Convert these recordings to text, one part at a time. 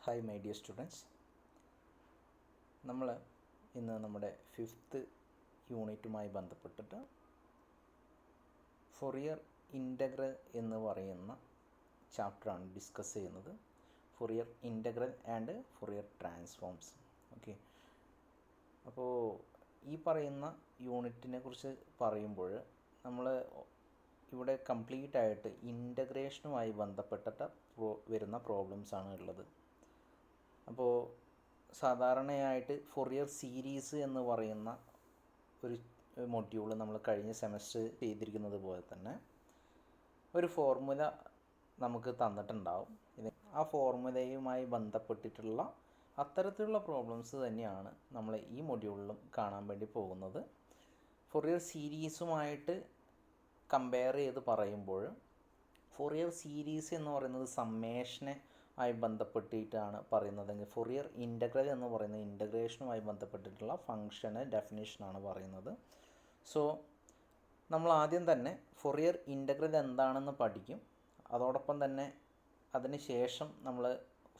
Hi my dear students, നമ്മൾ ഇന്ന് നമ്മുടെ 5th യൂണിറ്റുമായി ബന്ധപ്പെട്ടിട്ട് ഫൊറിയർ ഇൻ്റഗ്രൽ എന്ന് പറയുന്ന ചാപ്റ്ററാണ് ഡിസ്കസ് ചെയ്യുന്നത്. Fourier integral and Fourier transforms. Okay, അപ്പോൾ ഈ പറയുന്ന യൂണിറ്റിനെ കുറിച്ച് പറയുമ്പോൾ നമ്മൾ ഇവിടെ കംപ്ലീറ്റ് ആയിട്ട് ഇൻ്റഗ്രേഷനുമായി ബന്ധപ്പെട്ടിട്ട് വരുന്ന പ്രോബ്ലംസാണ് ഉള്ളത്. അപ്പോൾ സാധാരണയായിട്ട് ഫൊറിയർ സീരീസ് എന്ന് പറയുന്ന ഒരു മൊഡ്യൂൾ നമ്മൾ കഴിഞ്ഞ സെമസ്റ്റർ ചെയ്തിരിക്കുന്നത് പോലെ തന്നെ ഒരു ഫോർമുല നമുക്ക് തന്നിട്ടുണ്ടാവും. ആ ഫോർമുലയുമായി ബന്ധപ്പെട്ടിട്ടുള്ള അത്തരത്തിലുള്ള പ്രോബ്ലംസ് തന്നെയാണ് നമ്മൾ ഈ മൊഡ്യൂളിലും കാണാൻ വേണ്ടി പോകുന്നത്. ഫൊറിയർ സീരീസുമായിട്ട് കമ്പയർ ചെയ്ത് പറയുമ്പോൾ ഫൊറിയർ സീരീസ് എന്ന് പറയുന്നത് സമ്മേഷനെ ആയി ബന്ധപ്പെട്ടിട്ടാണ് പറയുന്നതെങ്കിൽ ഫൊറിയർ ഇൻ്റഗ്രൽ എന്ന് പറയുന്ന ഇൻ്റഗ്രേഷനുമായി ബന്ധപ്പെട്ടിട്ടുള്ള ഫംഗ്ഷന് ഡെഫിനേഷനാണ് പറയുന്നത്. സോ നമ്മൾ ആദ്യം തന്നെ ഫൊറിയർ ഇൻ്റഗ്രൽ എന്താണെന്ന് പഠിക്കും. അതോടൊപ്പം തന്നെ അതിന് ശേഷം നമ്മൾ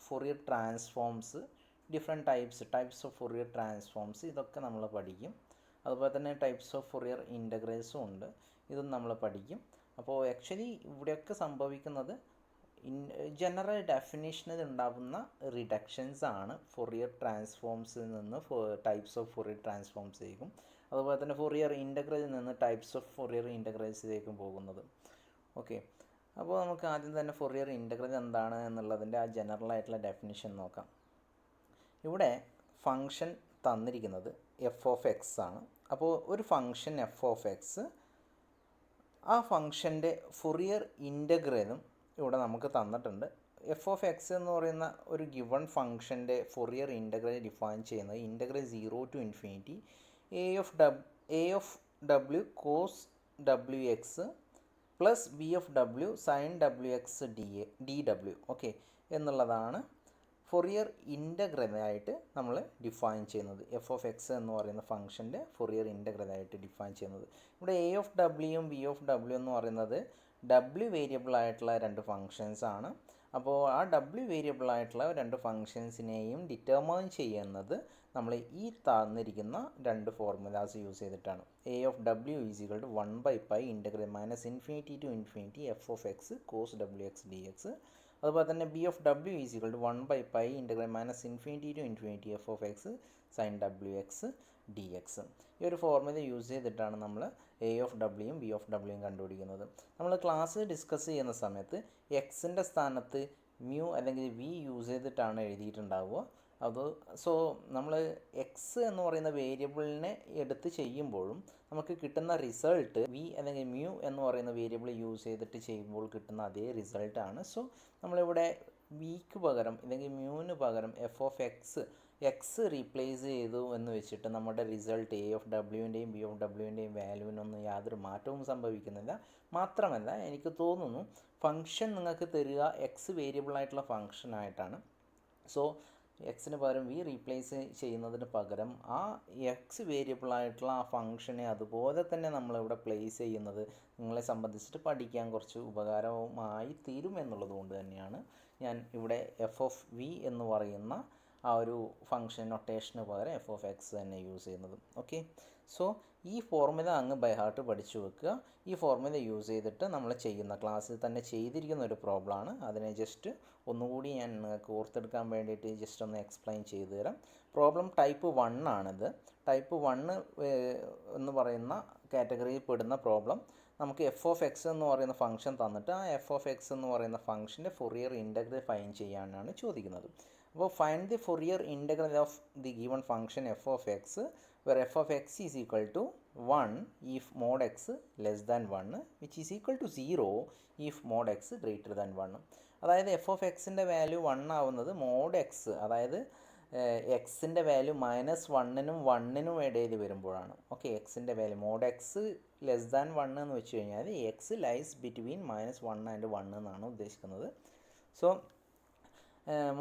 Fourier transforms, different types of Fourier transforms, ഇതൊക്കെ നമ്മൾ പഠിക്കും. അതുപോലെ തന്നെ ടൈപ്സ് ഓഫ് ഫൊറിയർ ഇൻ്റഗ്രൽസും ഉണ്ട്, ഇതും നമ്മൾ പഠിക്കും. അപ്പോൾ ആക്ച്വലി ഇവിടെയൊക്കെ സംഭവിക്കുന്നത് ജനറൽ ഡെഫിനേഷനിൽ ഉണ്ടാകുന്ന റിഡക്ഷൻസ് ആണ് ഫൊറിയർ ട്രാൻസ്ഫോംസിൽ നിന്ന് ടൈപ്സ് ഓഫ് ഫൊറിയർ ട്രാൻസ്ഫോംസിലേക്കും, അതുപോലെ തന്നെ ഫൊറിയർ ഇൻ്റഗ്രലിൽ നിന്ന് ടൈപ്സ് ഓഫ് ഫൊറിയർ ഇൻ്റഗ്രൽസിലേക്കും പോകുന്നത്. ഓക്കെ, അപ്പോൾ നമുക്ക് ആദ്യം തന്നെ ഫൊറിയർ ഇൻ്റഗ്രൽ എന്താണ് എന്നുള്ളതിൻ്റെ ആ ജനറൽ ആയിട്ടുള്ള ഡെഫിനേഷൻ നോക്കാം. ഇവിടെ ഫംഗ്ഷൻ തന്നിരിക്കുന്നത് എഫ് ഓഫ് എക്സ് ആണ്. അപ്പോൾ ഒരു ഫംഗ്ഷൻ എഫ് ഓഫ് എക്സ്, ആ ഫംഗ്ഷൻ്റെ ഫൊറിയർ ഇൻ്റഗ്രലും ഇവിടെ നമുക്ക് തന്നിട്ടുണ്ട്. എഫ് ഓഫ് എക്സ് എന്ന് പറയുന്ന ഒരു ഗിവൺ ഫംഗ്ഷൻ്റെ ഫൊറിയർ ഇൻ്റഗ്രൽ ഡിഫൈൻ ചെയ്യുന്നത് integral 0 to infinity A of W cos W X plus B of W sine W X D W okay എന്നുള്ളതാണ് ഫൊറിയർ ഇൻ്റഗ്രലായിട്ട് നമ്മൾ ഡിഫൈൻ ചെയ്യുന്നത്. എഫ് ഓഫ് എക്സ് എന്ന് പറയുന്ന ഫംഗ്ഷൻ്റെ ഫൊറിയർ ഇൻ്റഗ്രലായിട്ട് ഡിഫൈൻ ചെയ്യുന്നത്. ഇവിടെ എ ഓഫ് ഡബ്ല്യുവും ബി ഓഫ് ഡബ്ല്യു എന്ന് പറയുന്നത് ഡബ്ല്യു വേരിയബിൾ ആയിട്ടുള്ള രണ്ട് ഫങ്ഷൻസ് ആണ്. അപ്പോൾ ആ ഡബ്ല്യു വേരിയബിൾ ആയിട്ടുള്ള രണ്ട് ഫങ്ഷൻസിനെയും ഡിറ്റർമൈൻ ചെയ്യുന്നത് നമ്മൾ ഈ തന്നിരിക്കുന്ന രണ്ട് ഫോർമുലാസ് യൂസ് ചെയ്തിട്ടാണ്. A of W is equal to 1/π integral -infinity to infinity F of X cos W X D X. അതുപോലെ തന്നെ B of W is equal to 1/π integral -infinity to infinity F of X sine W X D X. ഈ ഒരു formula use ചെയ്തിട്ടാണ് നമ്മൾ A of ഡബ്ല്യുയും B of ഡബ്ല്യുയും കണ്ടുപിടിക്കുന്നത്. നമ്മൾ ക്ലാസ് ഡിസ്കസ് ചെയ്യുന്ന സമയത്ത് എക്സിൻ്റെ സ്ഥാനത്ത് മ്യൂ അല്ലെങ്കിൽ വി യൂസ് ചെയ്തിട്ടാണ് എഴുതിയിട്ടുണ്ടാവുക. അത് സോ നമ്മൾ എക്സ് എന്ന് പറയുന്ന വേരിയബിളിനെ എടുത്ത് ചെയ്യുമ്പോഴും നമുക്ക് കിട്ടുന്ന റിസൾട്ട് വി അല്ലെങ്കിൽ മ്യൂ എന്ന് പറയുന്ന വേരിയബിൾ യൂസ് ചെയ്തിട്ട് ചെയ്യുമ്പോൾ കിട്ടുന്ന അതേ റിസൾട്ടാണ്. സോ നമ്മളിവിടെ വിക്ക് പകരം അല്ലെങ്കിൽ മ്യൂവിന് പകരം എഫ് ഓഫ് എക്സ് റീപ്ലേസ് ചെയ്തു എന്ന് വെച്ചിട്ട് നമ്മുടെ റിസൾട്ട് എ ഓഫ് ഡബ്ല്യുവിൻ്റെയും ബി ഓഫ് ഡബ്ല്യുവിൻ്റെയും വാല്യൂവിനൊന്നും യാതൊരു മാറ്റവും സംഭവിക്കുന്നില്ല. മാത്രമല്ല എനിക്ക് തോന്നുന്നു ഫംഗ്ഷൻ നിങ്ങൾക്ക് തരിക എക്സ് വേരിയബിളായിട്ടുള്ള ഫംഗ്ഷനായിട്ടാണ്. സോ എക്സിന് പകരം വി റീപ്ലേസ് ചെയ്യുന്നതിന് പകരം ആ എക്സ് വേരിയബിളായിട്ടുള്ള ആ ഫംഗ്ഷനെ അതുപോലെ തന്നെ നമ്മളിവിടെ പ്ലേസ് ചെയ്യുന്നത് നിങ്ങളെ സംബന്ധിച്ചിട്ട് പഠിക്കാൻ കുറച്ച് ഉപകാരവുമായി തീരും എന്നുള്ളത് കൊണ്ട് തന്നെയാണ് ഞാൻ ഇവിടെ എഫ് ഓഫ് വി എന്ന് പറയുന്ന ആ ഒരു ഫംഗ്ഷൻ നൊട്ടേഷന് പകരം എഫ് ഓഫ് എക്സ് തന്നെ യൂസ് ചെയ്യുന്നത്. ഓക്കെ, സോ ഈ ഫോർമുല അങ്ങ് ബൈ ഹാർട്ട് പഠിച്ചു വെക്കുക. ഈ ഫോർമുല യൂസ് ചെയ്തിട്ട് നമ്മൾ ചെയ്യുന്ന ക്ലാസ്സിൽ തന്നെ ചെയ്തിരിക്കുന്ന ഒരു പ്രോബ്ലമാണ്. അതിനെ ജസ്റ്റ് ഒന്നുകൂടി ഞാൻ നിങ്ങൾക്ക് ഓർത്തെടുക്കാൻ വേണ്ടിയിട്ട് ജസ്റ്റ് ഒന്ന് എക്സ്പ്ലെയിൻ ചെയ്തു തരാം. പ്രോബ്ലം ടൈപ്പ് 1 ആണിത്. ടൈപ്പ് 1 എന്ന് പറയുന്ന കാറ്റഗറിയിൽ പെടുന്ന പ്രോബ്ലം നമുക്ക് എഫ് ഓഫ് എക്സ് എന്ന് പറയുന്ന ഫംഗ്ഷൻ തന്നിട്ട് ആ എഫ് ഓഫ് എക്സ് എന്ന് പറയുന്ന ഫംഗ്ഷൻ്റെ ഫൊറിയർ ഇൻ്റഗ്രൽ ഫൈൻഡ് ചെയ്യാനാണ് ചോദിക്കുന്നത്. അപ്പോൾ find the Fourier integral of the given function F of X where f of x is equal to 1 if mod x less than 1 which is equal to 0 if mod x greater than 1. അതായത് F of എക്സിൻ്റെ value 1 ആവുന്നത് mode X, അതായത് എക്സിൻ്റെ value -1നും 1നും ഇടയിൽ വരുമ്പോഴാണ്. Okay, എക്സിൻ്റെ value mod x less than 1 എന്ന് വെച്ച് കഴിഞ്ഞാൽ എക്സ് ലൈസ് ബിറ്റ്വീൻ -1 ആൻഡ് 1 എന്നാണ് ഉദ്ദേശിക്കുന്നത്. So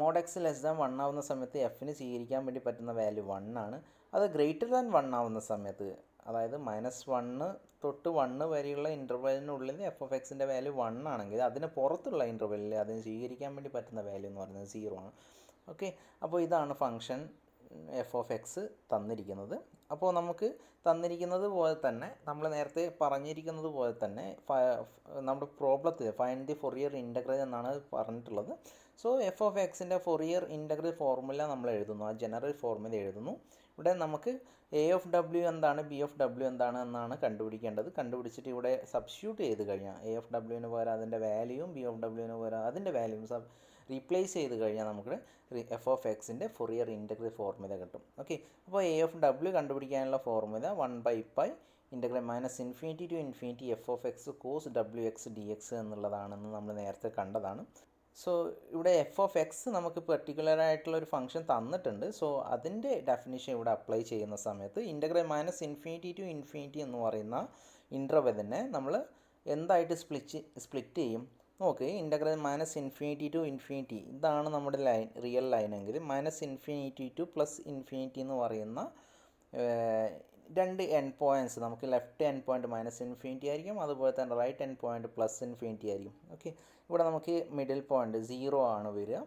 mod x less than 1 ആവുന്ന സമയത്ത് എഫിന് സ്വീകരിക്കാൻ വേണ്ടി പറ്റുന്ന വാല്യൂ 1 ആണ്. അത് ഗ്രേറ്റർ ദാൻ 1 ആവുന്ന സമയത്ത്, അതായത് -1 തൊട്ട് 1 വരെയുള്ള ഇൻ്റർവെലിനുള്ളിൽ എഫ് ഓഫ് എക്സിൻ്റെ വാല്യൂ 1 ആണെങ്കിൽ അതിന് പുറത്തുള്ള ഇൻ്റർവെല്ലിൽ അതിന് സ്വീകരിക്കാൻ വേണ്ടി പറ്റുന്ന വാല്യൂ എന്ന് പറയുന്നത് 0 ആണ്. ഓക്കെ, അപ്പോൾ ഇതാണ് ഫംഗ്ഷൻ എഫ് ഓഫ് എക്സ് തന്നിരിക്കുന്നത്. അപ്പോൾ നമുക്ക് തന്നിരിക്കുന്നത് പോലെ തന്നെ നമ്മൾ നേരത്തെ പറഞ്ഞിരിക്കുന്നത് പോലെ തന്നെ നമ്മുടെ പ്രോബ്ലത്തിൽ ഫൈൻഡ് ദി ഫൊറിയർ ഇൻ്റഗ്രൽ എന്നാണ് പറഞ്ഞിട്ടുള്ളത്. സോ എഫ് ഓഫ് എക്സിൻ്റെ ഫൊറിയർ ഇൻ്റഗ്രൽ ഫോർമുല നമ്മൾ എഴുതുന്നു, ആ ജനറൽ ഫോർമുല എഴുതുന്നു. ഇവിടെ നമുക്ക് എ ഓഫ് ഡബ്ല്യു എന്താണ്, ബി ഓഫ് ഡബ്ല്യു എന്താണ് എന്നാണ് കണ്ടുപിടിക്കേണ്ടത്. കണ്ടുപിടിച്ചിട്ട് ഇവിടെ സബ്സ്റ്റിറ്റ്യൂട്ട് ചെയ്ത് കഴിഞ്ഞാൽ എ ഓഫ് ഡബ്ല്യുവിന് പകരം അതിൻ്റെ വാല്യൂവും ബി ഓഫ് ഡബ്ല്യുവിന് പകരം അതിൻ്റെ വാല്യൂവും റീപ്ലേസ് ചെയ്ത് കഴിഞ്ഞാൽ നമുക്ക് എഫ് ഓഫ് എക്സിൻ്റെ ഫൊറിയർ ഇൻ്റഗ്രൽ ഫോർമുല കിട്ടും. ഓക്കെ, അപ്പോൾ എ ഓഫ് ഡബ്ല്യു കണ്ടുപിടിക്കാനുള്ള formula 1/π integral -∞ to infinity F of X cos W X D X എന്നുള്ളതാണെന്ന് നമ്മൾ നേരത്തെ കണ്ടതാണ്. സോ ഇവിടെ എഫ് ഓഫ് എക്സ് നമുക്ക് പെർട്ടിക്കുലർ ആയിട്ടുള്ള ഒരു ഫംഗ്ഷൻ തന്നിട്ടുണ്ട്. സോ അതിൻ്റെ ഡെഫിനിഷൻ ഇവിടെ അപ്ലൈ ചെയ്യുന്ന സമയത്ത് ഇൻ്റഗ്രൽ -∞ ടു ഇൻഫിനിറ്റി എന്ന് പറയുന്ന ഇൻ്റർവെല്ലിനെ നമ്മൾ എന്തായിട്ട് സ്പ്ലിറ്റ് ചെയ്യും നോക്ക്. ഇൻ്റഗ്രൽ -∞ ടു ഇൻഫിനിറ്റി ഇതാണ് നമ്മുടെ ലൈൻ, റിയൽ ലൈനെങ്കിൽ -∞ ടു +∞ എന്ന് പറയുന്ന രണ്ട് എൻഡ് പോയിൻറ്റ്സ്, നമുക്ക് ലെഫ്റ്റ് എൻഡ് പോയിൻറ്റ് -∞ ആയിരിക്കും, അതുപോലെ തന്നെ റൈറ്റ് എൻഡ് പോയിൻറ്റ് +∞ ആയിരിക്കും. ഓക്കെ, ഇവിടെ നമുക്ക് മിഡിൽ പോയിൻറ്റ് 0 ആണ് വരിക.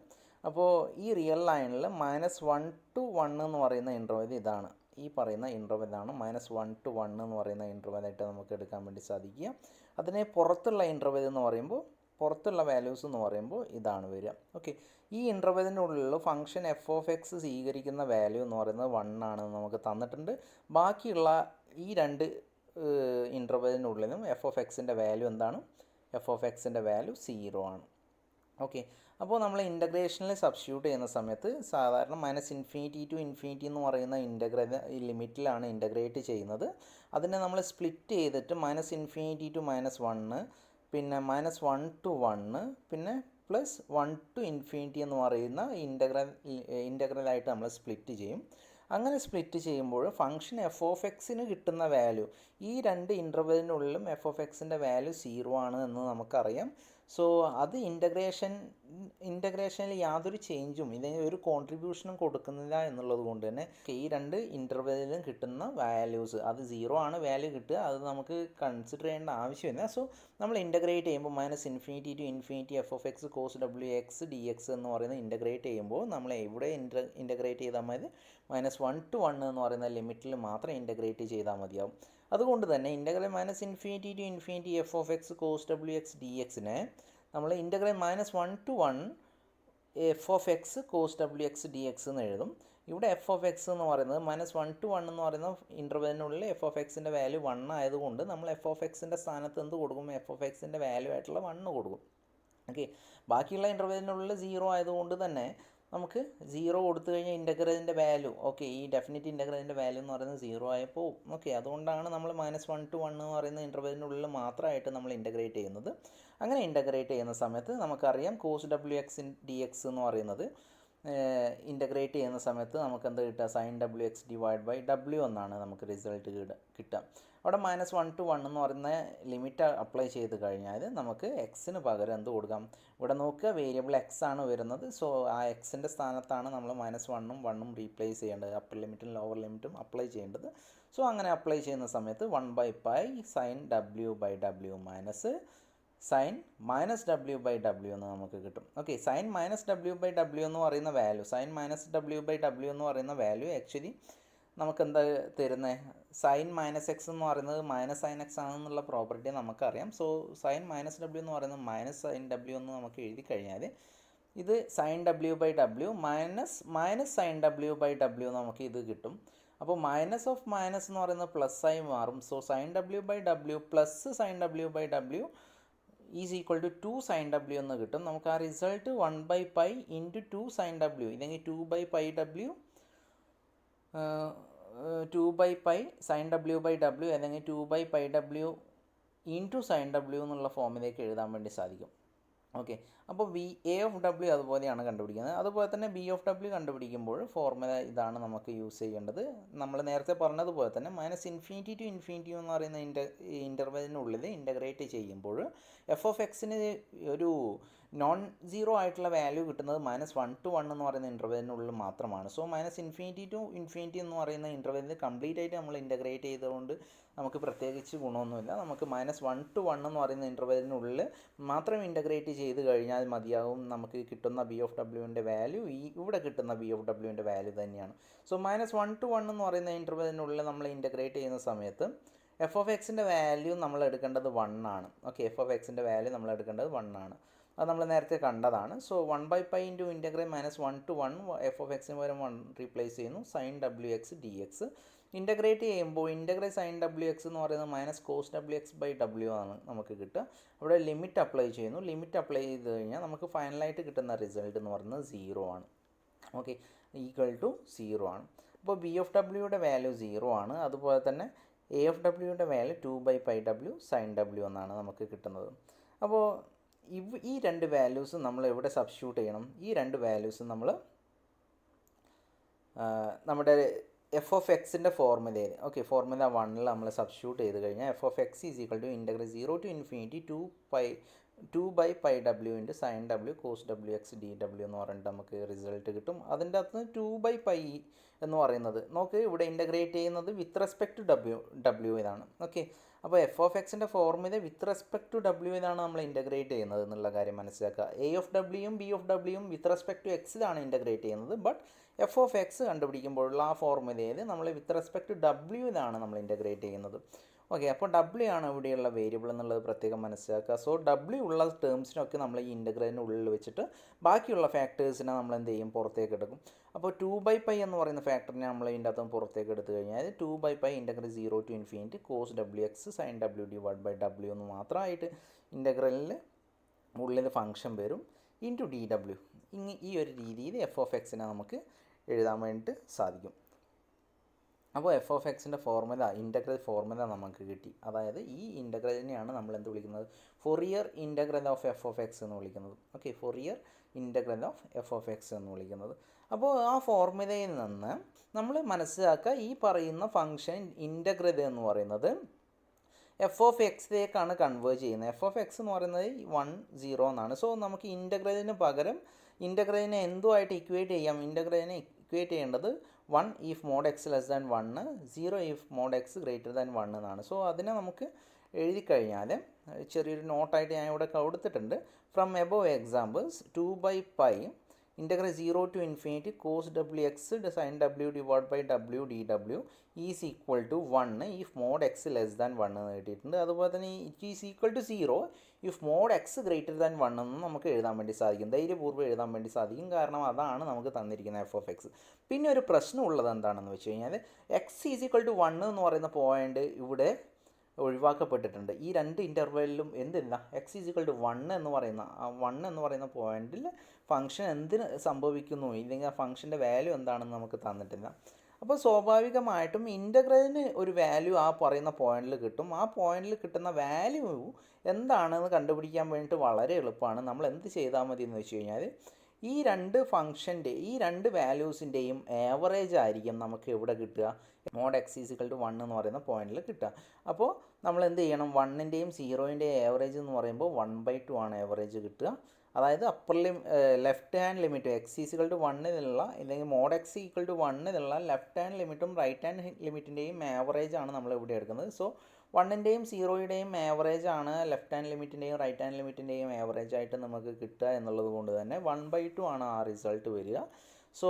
അപ്പോൾ ഈ റിയൽ ലൈനിൽ -1 to 1 എന്ന് പറയുന്ന ഇൻ്റർവെൽ ഇതാണ്, ഈ പറയുന്ന ഇൻ്റർവെല്ലാണ് -1 to 1 എന്ന് പറയുന്ന ഇൻ്റർവെല്ലായിട്ട് നമുക്ക് എടുക്കാൻ വേണ്ടി സാധിക്കുക. അതിനെ പുറത്തുള്ള ഇൻ്റർവെൽ എന്ന് പറയുമ്പോൾ, പുറത്തുള്ള വാല്യൂസ് എന്ന് പറയുമ്പോൾ ഇതാണ് വരിക. ഓക്കെ, ഈ ഇൻ്റർവെല്ലിൻ്റെ ഉള്ളിലുള്ള ഫംഗ്ഷൻ എഫ് ഓഫ് എക്സ് സ്വീകരിക്കുന്ന വാല്യൂ എന്ന് പറയുന്നത് 1 ആണെന്ന് നമുക്ക് തന്നിട്ടുണ്ട്. ബാക്കിയുള്ള ഈ രണ്ട് ഇൻ്റർവെല്ലിനുള്ളിലും എഫ് ഓഫ് എക്സിൻ്റെ വാല്യൂ എന്താണ്, എഫ് ഓഫ് എക്സിൻ്റെ വാല്യൂ 0 ആണ്. ഓക്കെ, അപ്പോൾ നമ്മൾ ഇൻ്റഗ്രേഷനിൽ സബ്സ്റ്റിറ്റ്യൂട്ട് ചെയ്യുന്ന സമയത്ത് സാധാരണ -∞ ടു ഇൻഫിനിറ്റി എന്ന് പറയുന്ന ലിമിറ്റിലാണ് ഇൻ്റഗ്രേറ്റ് ചെയ്യുന്നത്. അതിനെ നമ്മൾ സ്പ്ലിറ്റ് ചെയ്തിട്ട് -∞ ടു -1, പിന്നെ -1 to 1, പിന്നെ +1 to ഇൻഫിനിറ്റി എന്ന് പറയുന്ന ഇൻ്റഗ്രലായിട്ട് നമ്മൾ സ്പ്ലിറ്റ് ചെയ്യും. അങ്ങനെ സ്പ്ലിറ്റ് ചെയ്യുമ്പോൾ ഫംഗ്ഷൻ എഫ് ഓഫ് എക്സിന് കിട്ടുന്ന വാല്യൂ, ഈ രണ്ട് ഇൻ്റർവെല്ലിനുള്ളിലും എഫ് ഓഫ് എക്സിൻ്റെ വാല്യൂ 0 ആണ് എന്ന് നമുക്കറിയാം. സോ അത് ഇൻ്റഗ്രേഷനിൽ യാതൊരു ചേഞ്ചും ഇതിന് ഒരു കോൺട്രിബ്യൂഷനും കൊടുക്കുന്നില്ല എന്നുള്ളത് കൊണ്ട് തന്നെ ഈ രണ്ട് ഇൻ്റർവെല്ലിലും കിട്ടുന്ന വാല്യൂസ് അത് 0 ആണ് വാല്യൂ കിട്ടുക, അത് നമുക്ക് കൺസിഡർ ചെയ്യേണ്ട ആവശ്യമില്ല. സോ നമ്മൾ ഇൻ്റഗ്രേറ്റ് ചെയ്യുമ്പോൾ -∞ to infinity F of X cos W X D X എന്ന് പറയുന്നത് ഇൻ്റഗ്രേറ്റ് ചെയ്യുമ്പോൾ നമ്മൾ എവിടെ ഇൻ്റഗ്രേറ്റ് ചെയ്താൽ മതി, -1 to 1 എന്ന് പറയുന്ന ലിമിറ്റിൽ മാത്രം ഇൻ്റഗ്രേറ്റ് ചെയ്താൽ മതിയാവും. അതുകൊണ്ട് തന്നെ integral -∞ to infinity F of X cos W X D എക്സിനെ നമ്മൾ integral -1 to 1 F of X cos W X D X എന്ന് എഴുതും. ഇവിടെ എഫ് ഓഫ് എക്സ് എന്ന് പറയുന്നത് -1 to 1 എന്ന് പറയുന്ന ഇൻ്റർവെല്ലിനുള്ളിൽ എഫ് ഓഫ് എക്സിൻ്റെ വാല്യൂ 1 ആയതുകൊണ്ട് നമ്മൾ എഫ് ഓഫ് എക്സിൻ്റെ സ്ഥാനത്ത് എന്ത് കൊടുക്കും, എഫ് ഓഫ് എക്സിൻ്റെ വാല്യൂ ആയിട്ടുള്ള 1 കൊടുക്കും. ഓക്കെ, ബാക്കിയുള്ള ഇൻ്റർവെല്ലിനുള്ളിൽ 0 ആയതുകൊണ്ട് തന്നെ നമുക്ക് 0 കൊടുത്തു കഴിഞ്ഞാൽ ഇൻ്റഗ്രലിൻ്റെ വാല്യൂ, ഓക്കെ, ഈ ഡെഫിനിറ്റ് ഇൻ്റഗ്രലിൻ്റെ വാല്യൂ എന്ന് പറയുന്നത് 0 ആയപ്പോൾ. ഓക്കെ, അതുകൊണ്ടാണ് നമ്മൾ -1 to 1 എന്ന് പറയുന്ന ഇൻ്റർവെല്ലിനുള്ളിൽ മാത്രമായിട്ട് നമ്മൾ ഇൻ്റഗ്രേറ്റ് ചെയ്യുന്നത്. അങ്ങനെ ഇൻ്റഗ്രേറ്റ് ചെയ്യുന്ന സമയത്ത് നമുക്കറിയാം cos W X D X എന്ന് പറയുന്നത് ഇൻ്റഗ്രേറ്റ് ചെയ്യുന്ന സമയത്ത് നമുക്ക് എന്ത് കിട്ടുക, sin ഡബ്ല്യു എക്സ് /w എന്നാണ് നമുക്ക് റിസൾട്ട് കിട്ടുക. അവിടെ -1 to 1 എന്ന് പറയുന്ന ലിമിറ്റ് അപ്ലൈ ചെയ്ത് കഴിഞ്ഞാൽ നമുക്ക് എക്സിന് പകരം എന്ത് കൊടുക്കാം, ഇവിടെ നോക്കുക വേരിയബിൾ എക്സ് ആണ് വരുന്നത്. സോ ആ എക്സിൻ്റെ സ്ഥാനത്താണ് നമ്മൾ -1 ഉം 1 റീപ്ലേസ് ചെയ്യേണ്ടത്, അപ്പർ ലിമിറ്റും ലോവർ ലിമിറ്റും അപ്ലൈ ചെയ്യേണ്ടത്. സോ അങ്ങനെ അപ്ലൈ ചെയ്യുന്ന സമയത്ത് 1/π sin w/w minus sin -w/w എന്ന് നമുക്ക് കിട്ടും. ഓക്കെ, sin -w/w എന്ന് പറയുന്ന വാല്യൂ, sin -w/w എന്ന് പറയുന്ന വാല്യൂ ആക്ച്വലി നമുക്ക് എന്താ തരുന്നത്, sin -x എന്ന് പറയുന്നത് -sin x ആണെന്നുള്ള പ്രോപ്പർട്ടി നമുക്കറിയാം. സോ sin -w എന്ന് പറയുന്നത് -sin w എന്ന് നമുക്ക് എഴുതി കഴിഞ്ഞാൽ ഇത് sin w/w -sin w/w നമുക്ക് ഇത് കിട്ടും. അപ്പോൾ മൈനസ് ഓഫ് മൈനസ് എന്ന് പറയുന്നത് പ്ലസ് ആയി മാറും. So sin w/w plus sin w/w is equal to 2 sin w എന്ന് കിട്ടും. നമുക്ക് ആ റിസൾട്ട് 1/π ഇൻറ്റു 2 sin w, ഇല്ലെങ്കിൽ 2/πw 2/π sin w/w അല്ലെങ്കിൽ 2/πw ഇൻറ്റു sin w എന്നുള്ള ഫോമിലേക്ക് എഴുതാൻ വേണ്ടി സാധിക്കും. ഓക്കെ, അപ്പോൾ എ ഓഫ് ഡബ്ല്യു അതുപോലെയാണ് കണ്ടുപിടിക്കുന്നത്. അതുപോലെ തന്നെ ബി ഓഫ് ഡബ്ല്യു കണ്ടുപിടിക്കുമ്പോൾ ഫോർമുല ഇതാണ് നമുക്ക് യൂസ് ചെയ്യേണ്ടത്. നമ്മൾ നേരത്തെ പറഞ്ഞതുപോലെ തന്നെ -∞ ടു ഇൻഫിനിറ്റി എന്ന് പറയുന്ന ഇൻ്റർവെല്ലിനുള്ളിൽ ഇൻ്റഗ്രേറ്റ് ചെയ്യുമ്പോൾ എഫ് ഓഫ് എക്സിന് ഒരു നോൺ സീറോ ആയിട്ടുള്ള വാല്യൂ കിട്ടുന്നത് -1 to 1 എന്ന് പറയുന്ന ഇൻ്റർവെലിനുള്ളിൽ മാത്രമാണ്. സോ -∞ to ∞ എന്ന് പറയുന്ന ഇൻ്റർവെലിന് കംപ്ലീറ്റ് ആയിട്ട് നമ്മൾ ഇൻ്റഗ്രേറ്റ് ചെയ്തുകൊണ്ട് നമുക്ക് പ്രത്യേകിച്ച് ഗുണമൊന്നുമില്ല. നമുക്ക് -1 to 1 എന്ന് പറയുന്ന ഇൻ്റർവെലിനുള്ളിൽ മാത്രം ഇൻ്റഗ്രേറ്റ് ചെയ്ത് കഴിഞ്ഞാൽ മതിയാവും. നമുക്ക് കിട്ടുന്ന ബി ഓഫ് ഡബ്ല്യുവിൻ്റെ വാല്യൂ ഇവിടെ കിട്ടുന്ന ബി ഓഫ് ഡബ്ല്യുവിൻ്റെ വാല്യൂ തന്നെയാണ്. സോ -1 to 1 എന്ന് പറയുന്ന ഇൻ്റർവെലിനുള്ളിൽ നമ്മൾ ഇൻ്റഗ്രേറ്റ് ചെയ്യുന്ന സമയത്ത് എഫ് ഓഫ് എക്സിൻ്റെ വാല്യൂ നമ്മൾ എടുക്കേണ്ടത് 1 ആണ്. ഓക്കെ, എഫ് ഓഫ് എക്സിൻ്റെ വാല്യൂ നമ്മൾ എടുക്കേണ്ടത് 1 ആണ്. അത് നമ്മൾ നേരത്തെ കണ്ടതാണ്. So 1/π into integral -1 to 1 F of എക്സിന് പകരം 1 റീപ്ലേസ് ചെയ്യുന്നു. sin wx dx ഇൻ്റഗ്രേറ്റ് ചെയ്യുമ്പോൾ ഇൻ്റഗ്രൽ sin wx എന്ന് പറയുന്നത് -cos wx/w ആണ് നമുക്ക് കിട്ടുക. അവിടെ ലിമിറ്റ് അപ്ലൈ ചെയ്യുന്നു. ലിമിറ്റ് അപ്ലൈ ചെയ്ത് കഴിഞ്ഞാൽ നമുക്ക് ഫൈനലായിട്ട് കിട്ടുന്ന റിസൾട്ട് എന്ന് പറയുന്നത് 0 ആണ്. ഓക്കെ, ഈക്വൽ ടു 0 ആണ്. അപ്പോൾ ബി ഓഫ് ഡബ്ല്യൂയുടെ വാല്യൂ 0 ആണ്. അതുപോലെ തന്നെ എ ഓഫ് ഡബ്ല്യൂയുടെ വാല്യൂ 2/πw sin w എന്നാണ് നമുക്ക് കിട്ടുന്നത്. അപ്പോൾ ഈ രണ്ട് വാല്യൂസ് നമ്മൾ എവിടെ സബ്സ്റ്റിറ്റ്യൂട്ട് ചെയ്യണം? ഈ രണ്ട് വാല്യൂസ് നമ്മൾ നമ്മുടെ എഫ് ഓഫ് എക്സിൻ്റെ ഫോർമുലയിൽ, ഓക്കെ, ഫോർമുല 1ൽ നമ്മൾ സബ്സ്റ്റിറ്റ്യൂട്ട് ചെയ്ത് കഴിഞ്ഞാൽ f of X is equal to integral 0 to ∞ 2/πw into sin w cos wx dw എന്ന് പറഞ്ഞിട്ട് നമുക്ക് റിസൾട്ട് കിട്ടും. അതിൻ്റെ അകത്ത് 2/π എന്ന് പറയുന്നത് നോക്ക്, ഇവിടെ ഇൻ്റഗ്രേറ്റ് ചെയ്യുന്നത് വിത്ത് റെസ്പെക്ട് ടു ഡബ്ല്യു ഇതാണ്. ഓക്കെ, അപ്പോൾ എഫ് ഓഫ് എക്സിൻ്റെ formula with respect to W ഇതാണ് നമ്മൾ ഇൻ്റഗ്രേറ്റ് ചെയ്യുന്നത് എന്നുള്ള കാര്യം മനസ്സിലാക്കുക. എ ഓഫ് ഡബ്ല്യുയും ബി ഓഫ് ഡബ്ല്യുയും വിത്ത് റെസ്പെക്ട് ടു എക്സിലാണ് ഇൻ്റഗ്രേറ്റ് ചെയ്യുന്നത്. ബട്ട് എഫ് ഓഫ് എക്സ് കണ്ടുപിടിക്കുമ്പോഴുള്ള ആ ഫോർമുലയിൽ നമ്മൾ വിത്ത് റെസ്പെക്ട് ടു ഡബ്ല്യുവിലാണ് നമ്മൾ ഇൻ്റഗ്രേറ്റ് ചെയ്യുന്നത്. ഓക്കെ, അപ്പോൾ ഡബ്ല്യു ആണ് ഇവിടെയുള്ള വേരിയബിൾ എന്നുള്ളത് പ്രത്യേകം മനസ്സിലാക്കുക. സോ ഡബ്ല്യു ഉള്ള ടേംസിനൊക്കെ നമ്മൾ ഈ ഇൻ്റഗ്രലിൻ്റെ ഉള്ളിൽ വെച്ചിട്ട് ബാക്കിയുള്ള ഫാക്ടേഴ്സിനെ നമ്മൾ എന്ത് ചെയ്യും? പുറത്തേക്ക് എടുക്കും. അപ്പോൾ 2/π എന്ന് പറയുന്ന ഫാക്ടറിനെ നമ്മൾ ഇതിൻ്റെ അകത്തും പുറത്തേക്ക് എടുത്തു കഴിഞ്ഞാൽ 2/π integral 0 to ∞ cos wx sin w /w എന്ന് മാത്രമായിട്ട് ഇൻ്റഗ്രലിൽ ഉള്ളിൽ ഫംഗ്ഷൻ വരും ഇൻറ്റു dw. ഈ ഒരു രീതിയിൽ എഫ് ഓഫ് എക്സിനെ നമുക്ക് എഴുതാൻ വേണ്ടിയിട്ട് സാധിക്കും. അപ്പോൾ എഫ് ഓഫ് എക്സിൻ്റെ ഫോർമുല, ഇൻ്റഗ്രൽ ഫോർമുല നമുക്ക് കിട്ടി. അതായത് ഈ ഇൻ്റഗ്രലിനെയാണ് നമ്മൾ എന്ത് വിളിക്കുന്നത്? Fourier integral of f of X എന്ന് വിളിക്കുന്നത്. Okay, Fourier integral of f of X എന്ന് വിളിക്കുന്നത്. അപ്പോൾ ആ ഫോർമുലയിൽ നിന്ന് നമ്മൾ മനസ്സിലാക്കുക, ഈ പറയുന്ന ഫംഗ്ഷൻ ഇൻ്റഗ്രൽ എന്ന് പറയുന്നത് എഫ് ഓഫ് എക്സിലേക്കാണ് കൺവേർട്ട് ചെയ്യുന്നത്. എഫ് ഓഫ് എക്സ് എന്ന് പറയുന്നത് 1, 0 എന്നാണ്. സോ നമുക്ക് ഇൻ്റഗ്രലിന് പകരം ഇൻ്റഗ്രലിനെ എന്തുമായിട്ട് ഇക്വേറ്റ് ചെയ്യാം? ഇൻ്റഗ്രലിനെ ഇക്വേറ്റ് ചെയ്യേണ്ടത് 1 if mod x less than 1, 0 if mod x greater than 1 എന്നാണ്. സോ അതിനെ നമുക്ക് എഴുതി കഴിഞ്ഞാൽ ചെറിയൊരു നോട്ടായിട്ട് ഞാൻ ഇവിടെ കൊടുത്തിട്ടുണ്ട്. From above examples 2/π integral 0 to ∞ cos wx sin w /w dw is equal to 1 if mod x less than 1 എന്ന് കിട്ടിയിട്ടുണ്ട്. അതുപോലെ തന്നെ it is equal to 0 if mod x greater than 1 എന്ന് നമുക്ക് എഴുതാൻ വേണ്ടി സാധിക്കും. ധൈര്യപൂർവ്വം എഴുതാൻ വേണ്ടി സാധിക്കും. കാരണം അതാണ് നമുക്ക് തന്നിരിക്കുന്ന എഫ് ഓഫ് എക്സ്. പിന്നെ ഒരു പ്രശ്നമുള്ളത് എന്താണെന്ന് വെച്ച് കഴിഞ്ഞാൽ എക്സ് ഈസ് ഈക്വൽ ടു 1 എന്ന് പറയുന്ന പോയിൻ്റ് ഇവിടെ ഒഴിവാക്കപ്പെട്ടിട്ടുണ്ട്. ഈ രണ്ട് ഇൻ്റർവെല്ലിലും എന്തില്ല, എക്സ് ഈസ് ഈക്വൽ ടു 1 എന്ന് പറയുന്ന പോയിന്റിൽ ഫംഗ്ഷൻ എന്തിന് സംഭവിക്കുന്നു, ഇല്ലെങ്കിൽ ആ ഫംഗ്ഷൻ്റെ വാല്യൂ എന്താണെന്ന് നമുക്ക് തന്നിട്ടില്ല. അപ്പോൾ സ്വാഭാവികമായിട്ടും ഇൻ്റഗ്രലിന് ഒരു വാല്യൂ ആ പറയുന്ന പോയിന്റിൽ കിട്ടും. ആ പോയിന്റിൽ കിട്ടുന്ന വാല്യൂ എന്താണെന്ന് കണ്ടുപിടിക്കാൻ വേണ്ടിയിട്ട് വളരെ എളുപ്പമാണ്. നമ്മൾ എന്ത് ചെയ്താൽ മതി എന്ന് വെച്ച് കഴിഞ്ഞാൽ ഈ രണ്ട് വാല്യൂസിൻ്റെയും ആവറേജ് ആയിരിക്കും നമുക്ക് എവിടെ കിട്ടുക? mod x is equal to 1 എന്ന് പറയുന്ന പോയിന്റിൽ കിട്ടുക. അപ്പോൾ നമ്മൾ എന്ത് ചെയ്യണം? 1ൻ്റെയും 0ൻ്റെയും ആവറേജ് എന്ന് പറയുമ്പോൾ 1/2 ആണ് ആവറേജ് കിട്ടുക. അതായത് left hand limit X is equal to 1 ഇല്ലെങ്കിൽ mod x equal to 1 left hand ലിമിറ്റും റൈറ്റ് ഹാൻഡ് ലിമിറ്റിൻ്റെയും ആവറേജ് ആണ് നമ്മൾ ഇവിടെ എടുക്കുന്നത്. സോ 1ൻ്റെയും 0യുടെയും ആവറേജ് ആണ് ലെഫ്റ്റ് ഹാൻഡ് ലിമിറ്റിൻ്റെയും റൈറ്റ് ഹാൻഡ് ലിമിറ്റിൻ്റെയും ആവറേജ് ആയിട്ട് നമുക്ക് കിട്ടുക എന്നുള്ളത് കൊണ്ട് തന്നെ 1/2 ആണ് ആ റിസൾട്ട് വരിക. സോ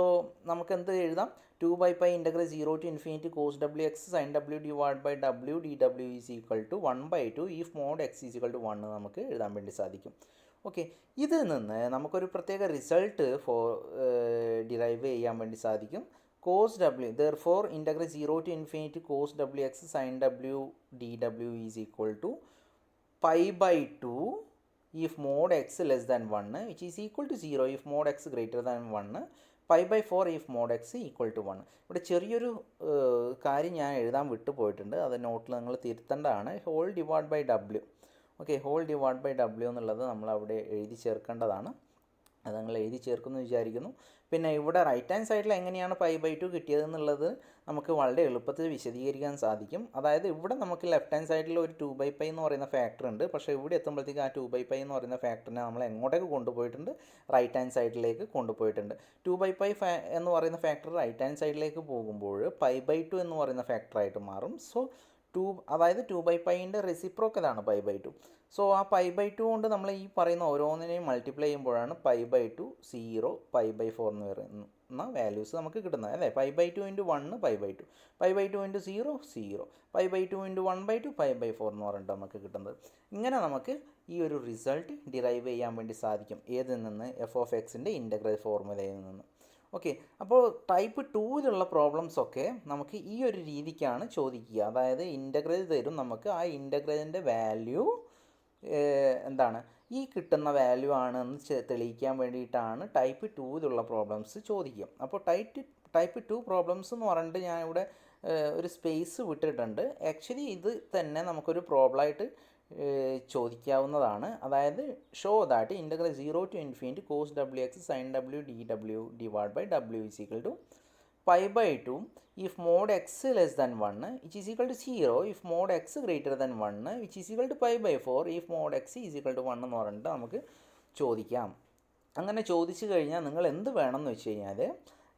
നമുക്ക് എന്ത് എഴുതാം? 2/π integral 0 to ∞ cos wx sin w /w dw is equal to 1/2 if mod x is equal to 1 നമുക്ക് എഴുതാൻ വേണ്ടി സാധിക്കും. ഓക്കെ, ഇതിൽ നിന്ന് നമുക്കൊരു പ്രത്യേക റിസൾട്ട് ഡിറൈവ് ചെയ്യാൻ വേണ്ടി സാധിക്കും. cos w, therefore integral 0 to ∞ cos wx sin w dw is equal to π/2 if mod x less than 1, which is equal to 0 if mod x greater than 1, π/4 if mod x equal to 1. ഇവിടെ ചെറിയൊരു കാര്യം ഞാൻ എഴുതാൻ വിട്ടുപോയിട്ടുണ്ട്, അത് നോട്ടിൽ നിങ്ങൾ തിരുത്തേണ്ടതാണ്. Whole divide by W. Okay, whole divide by W എന്നുള്ളത് നമ്മൾ അവിടെ എഴുതി ചേർക്കേണ്ടതാണ്. അത് നിങ്ങൾ എഴുതി ചേർക്കുമെന്ന് വിചാരിക്കുന്നു. പിന്നെ ഇവിടെ റൈറ്റ് ഹാൻഡ് സൈഡിൽ എങ്ങനെയാണ് π/2 കിട്ടിയതെന്നുള്ളത് നമുക്ക് വളരെ എളുപ്പത്തിൽ വിശദീകരിക്കാൻ സാധിക്കും. അതായത് ഇവിടെ നമുക്ക് ലെഫ്റ്റ് ഹാൻഡ് സൈഡിൽ ഒരു 2/π എന്ന് പറയുന്ന ഫാക്ടർ ഉണ്ട്. പക്ഷേ ഇവിടെ എത്തുമ്പോഴത്തേക്ക് ആ 2/π എന്ന് പറയുന്ന ഫാക്ടറിനെ നമ്മൾ എങ്ങോട്ടേക്ക് കൊണ്ടുപോയിട്ടുണ്ട്? റൈറ്റ് ഹാൻഡ് സൈഡിലേക്ക് കൊണ്ടുപോയിട്ടുണ്ട്. 2/π എന്ന് പറയുന്ന ഫാക്ടർ റൈറ്റ് ഹാൻഡ് സൈഡിലേക്ക് പോകുമ്പോൾ π/2 എന്ന് പറയുന്ന ഫാക്ടറായിട്ട് മാറും. സോ അതായത് 2/πൻ്റെ റെസിപ്രോക്കലാണ് π/2. സോ ആ π/2 കൊണ്ട് നമ്മൾ ഈ പറയുന്ന ഓരോന്നിനെയും മൾട്ടിപ്ലൈ ചെയ്യുമ്പോഴാണ് π/2 0 π/4 എന്ന് പറയുന്ന വാല്യൂസ് നമുക്ക് കിട്ടുന്നത് അല്ലേ. π/2 × 1 π/2, π/2 × 0 0, π/2 × 1/2 π/4 എന്ന് പറഞ്ഞിട്ട് നമുക്ക് കിട്ടുന്നത്. ഇങ്ങനെ നമുക്ക് ഈ ഒരു റിസൾട്ട് ഡിറൈവ് ചെയ്യാൻ വേണ്ടി സാധിക്കും. ഏതിൽ നിന്ന്? f(x)ൻ്റെ ഇൻ്റഗ്രൽ ഫോർമുലയിൽ നിന്ന്. ഓക്കെ, അപ്പോൾ ടൈപ്പ് 2-ലുള്ള പ്രോബ്ലംസൊക്കെ നമുക്ക് ഈ ഒരു രീതിക്കാണ് ചോദിക്കുക. അതായത് ഇൻ്റഗ്രൽ തരും നമുക്ക്, ആ ഇൻ്റഗ്രലിൻ്റെ വാല്യൂ എന്താണ് ഈ കിട്ടുന്ന വാല്യൂ ആണെന്ന് തെളിയിക്കാൻ വേണ്ടിയിട്ടാണ് ടൈപ്പ് 2-ലുള്ള പ്രോബ്ലംസ് ചോദിക്കുക. അപ്പോൾ ടൈപ്പ് 2 പ്രോബ്ലംസ് എന്ന് പറഞ്ഞിട്ട് ഞാൻ ഇവിടെ ഒരു സ്പേസ് വിട്ടിട്ടുണ്ട്. ആക്ച്വലി ഇത് തന്നെ നമുക്കൊരു പ്രോബ്ലമായിട്ട് ചോദിക്കാവുന്നതാണ്. അതായത് show that integral 0 to ∞ cos wx sin w dw divided by w is equal to π/2 if mod x less than 1 which is equal to 0 if mod x greater than 1 which is equal to π/4 if mod x is equal to 1 എന്ന് പറഞ്ഞിട്ട് നമുക്ക് ചോദിക്കാം. അങ്ങനെ ചോദിച്ചു കഴിഞ്ഞാൽ നിങ്ങൾ എന്ത് വേണമെന്ന് വെച്ച് കഴിഞ്ഞാൽ